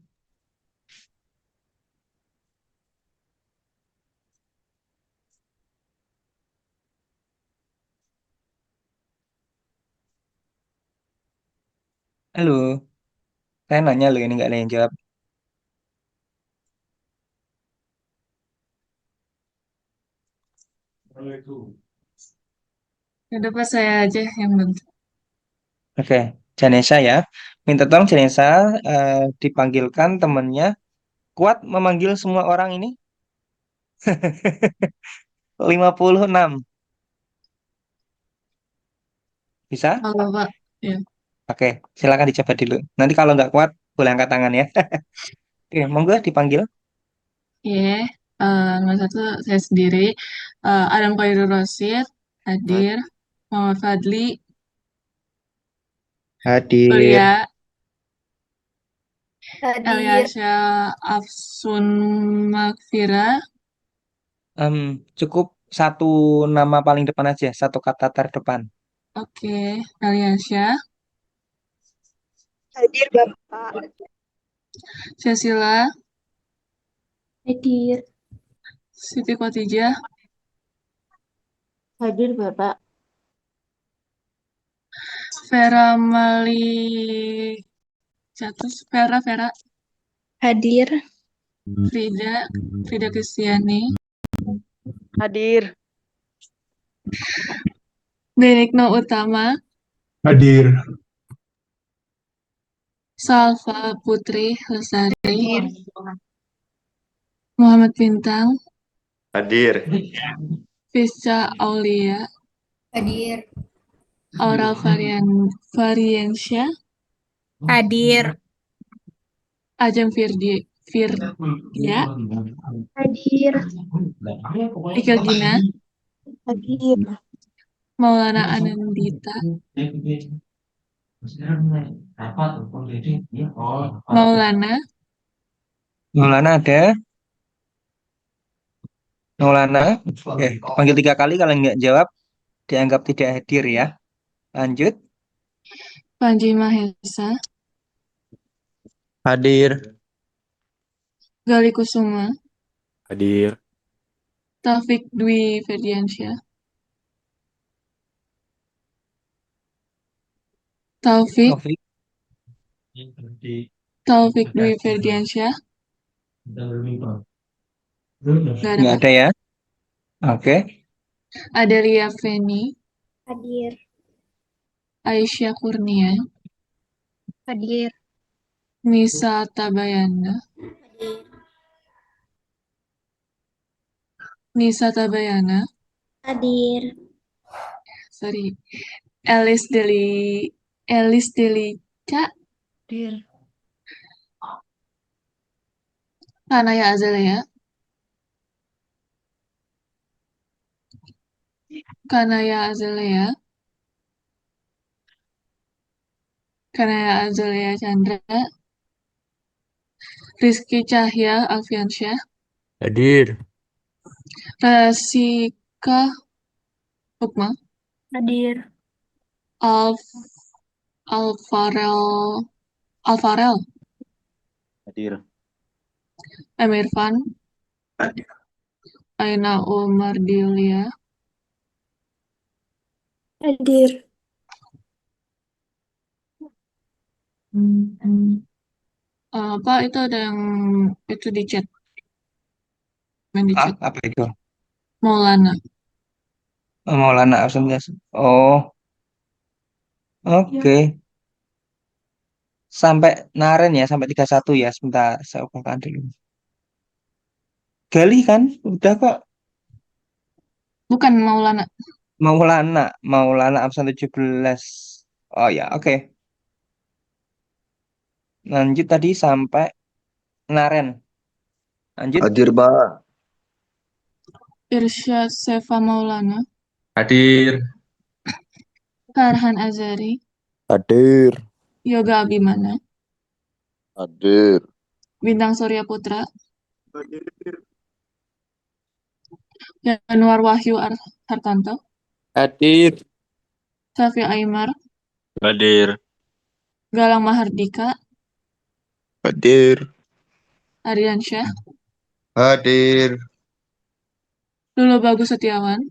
halo. Saya nanya loh, ini nggak ada yang jawab. Ya dapat saya aja yang bantu. Oke, Janesa ya. Minta tolong Janesa dipanggilkan temannya. Kuat memanggil semua orang ini? 56. Bisa? Halo Pak. Ya. Oke, silakan dicoba dulu. Nanti kalau nggak kuat, boleh angkat tangan ya. Oke, monggo dipanggil. Oke. Nomor satu saya sendiri. Adam Khairul Rosyid hadir. Muhammad Fadli, Hadir. Ulia, Hadir. Eliasha Afsun Magfira, Cukup satu nama paling depan aja, satu kata terdepan. oke, Eliasha, Hadir Bapak. Cecilia, Hadir. Siti Khotijah, Hadir Bapak. Vera Mali Catus, Vera, Hadir. Frida Kristiani, Hadir. Benigno Utama, Hadir. Salva Putri Lestari, Muhammad Bintang, Hadir. Fisca Aulia, Hadir. Aura Variansyah, Hadir. Ajeng Firdia, Hadir. Ika Gina, Hadir. Maulana Anandita, Maulana, Maulana ada? Maulana? Oke, panggil 3 kali kalau nggak jawab, dianggap tidak hadir ya. Lanjut. Panji Mahesa, Hadir. Gali Kusuma, Hadir. Taufik Dwi Ferdiansyah, Taufik Taufik. Dwi Ferdiansyah, nggak ada Nggak Pak. ada ya? Oke. Adelia Feni, Hadir. Aisyah Kurnia, Hadir. Nisa Tabayana, Hadir. Nisa Tabayana, Hadir. sorry, Elis Delica, Hadir. Kanaya Azalea, Kanaya Azalea, Kanaya Azalea Chandra, Rizky Cahya Alfiansyah, Hadir. Rasika Hukma, Hadir. Alf Alfarel Hadir. Emir Fan, Hadir. Aina Umar Dilia, Hadir. Pak itu ada yang itu di chat, main di chat. Apa itu? Maulana. Maulana absennya. Oh, oke. Sampai Naren ya, sampai 31 ya. Sebentar, saya upakan dulu. Gali kan? Udah kok. Bukan Maulana. Maulana absen 17. Oh ya, oke. Lanjut tadi sampai Naren. Lanjut. Hadir, Pak. Irsyad Sefa Maulana, Hadir. Farhan Azari, Hadir. Yoga Abimana, Hadir. Bintang Surya Putra, Januar Wahyu Hartanto, Hadir. Safi Aymar, Hadir. Galang Mahardika, Hadir. Aryansyah, Hadir. Lulu Bagus Setiawan,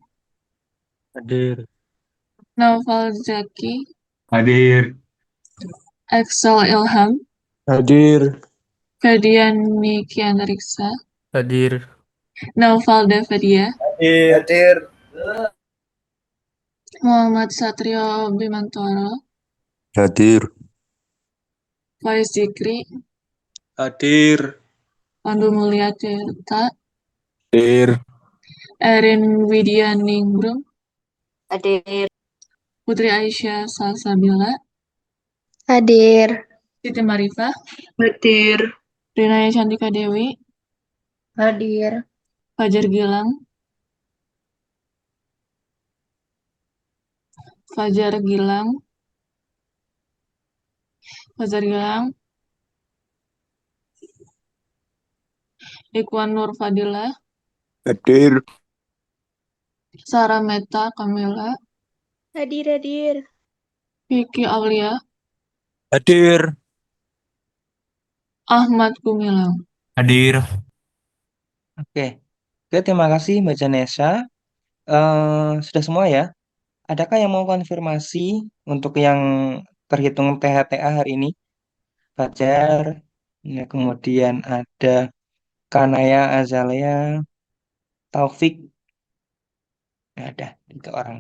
Hadir. Naufal Zaki, Hadir. Excel Ilham, Hadir. Ferdian Nikiantariksa, Hadir. Naufal Davedia, Hadir. Muhammad Satrio Bimantoro, Hadir. Faiz Zikri, Hadir. Pandu Mulia Tirta, Hadir. Erin Widianingrum, Hadir. Putri Aisyah Salsabila, Hadir. Siti Marifah, Hadir. Rinaya Cantika Dewi, Hadir. Fajar Gilang, Fajar Gilang, Fajar Gilang, Ikhwan Nur Fadilah, Hadir. Sarah Meta Kamila, Hadir. Hadir. Vicky Aulia, Hadir. Ahmad Gumilang. Hadir. Oke. Oke, terima kasih Mbak Janesa. Sudah semua ya? Adakah yang mau konfirmasi untuk yang terhitung THTA hari ini? Fajar, ya, kemudian ada Kanaya, Azalea, Taufik, ya, ada 3 orang.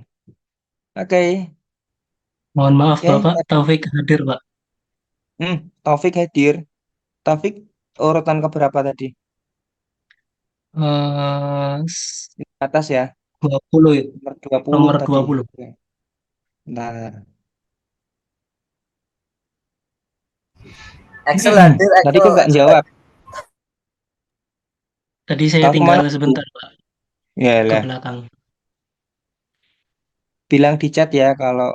Oke, Mohon maaf, oke. Bapak. Taufik hadir, Pak. Taufik hadir. Taufik urutan keberapa tadi? Di atas ya, 20 ya. nomor 20 Nomor tadi. 20. Oke. Nah, Excel hadir, tadi Excel. kok nggak jawab? Tadi saya Tahu tinggal kemana? sebentar, Pak, Ya ke lah, belakang. bilang di chat ya kalau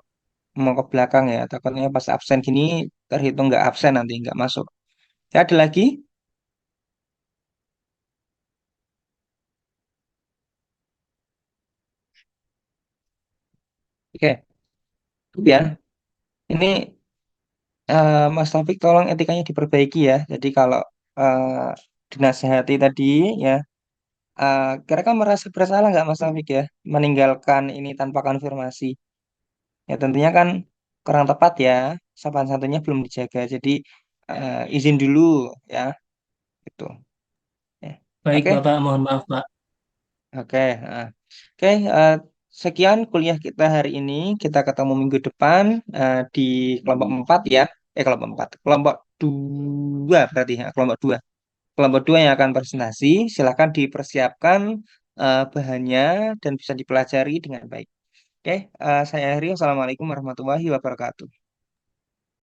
mau ke belakang ya. Takutnya pas absen gini terhitung nggak absen nanti nggak masuk. Ya, ada lagi? Oke, ya. Ini Mas Taufik tolong etikanya diperbaiki ya. Jadi kalau eh, dinasehati tadi ya, kira-kira merasa bersalah nggak Mas Taufik ya meninggalkan ini tanpa konfirmasi? Ya tentunya kan kurang tepat ya, sopan santunnya belum dijaga. Jadi izin dulu ya, gitu. Ya. Baik, Oke, Bapak. Mohon maaf, Pak. oke, oke. sekian kuliah kita hari ini. Kita ketemu minggu depan di kelompok 4 ya. Kelompok 4. Kelompok 2 berarti ya, kelompok 2. Kelompok 2 yang akan presentasi, silakan dipersiapkan bahannya dan bisa dipelajari dengan baik. Oke, saya akhiri. Wassalamualaikum warahmatullahi wabarakatuh.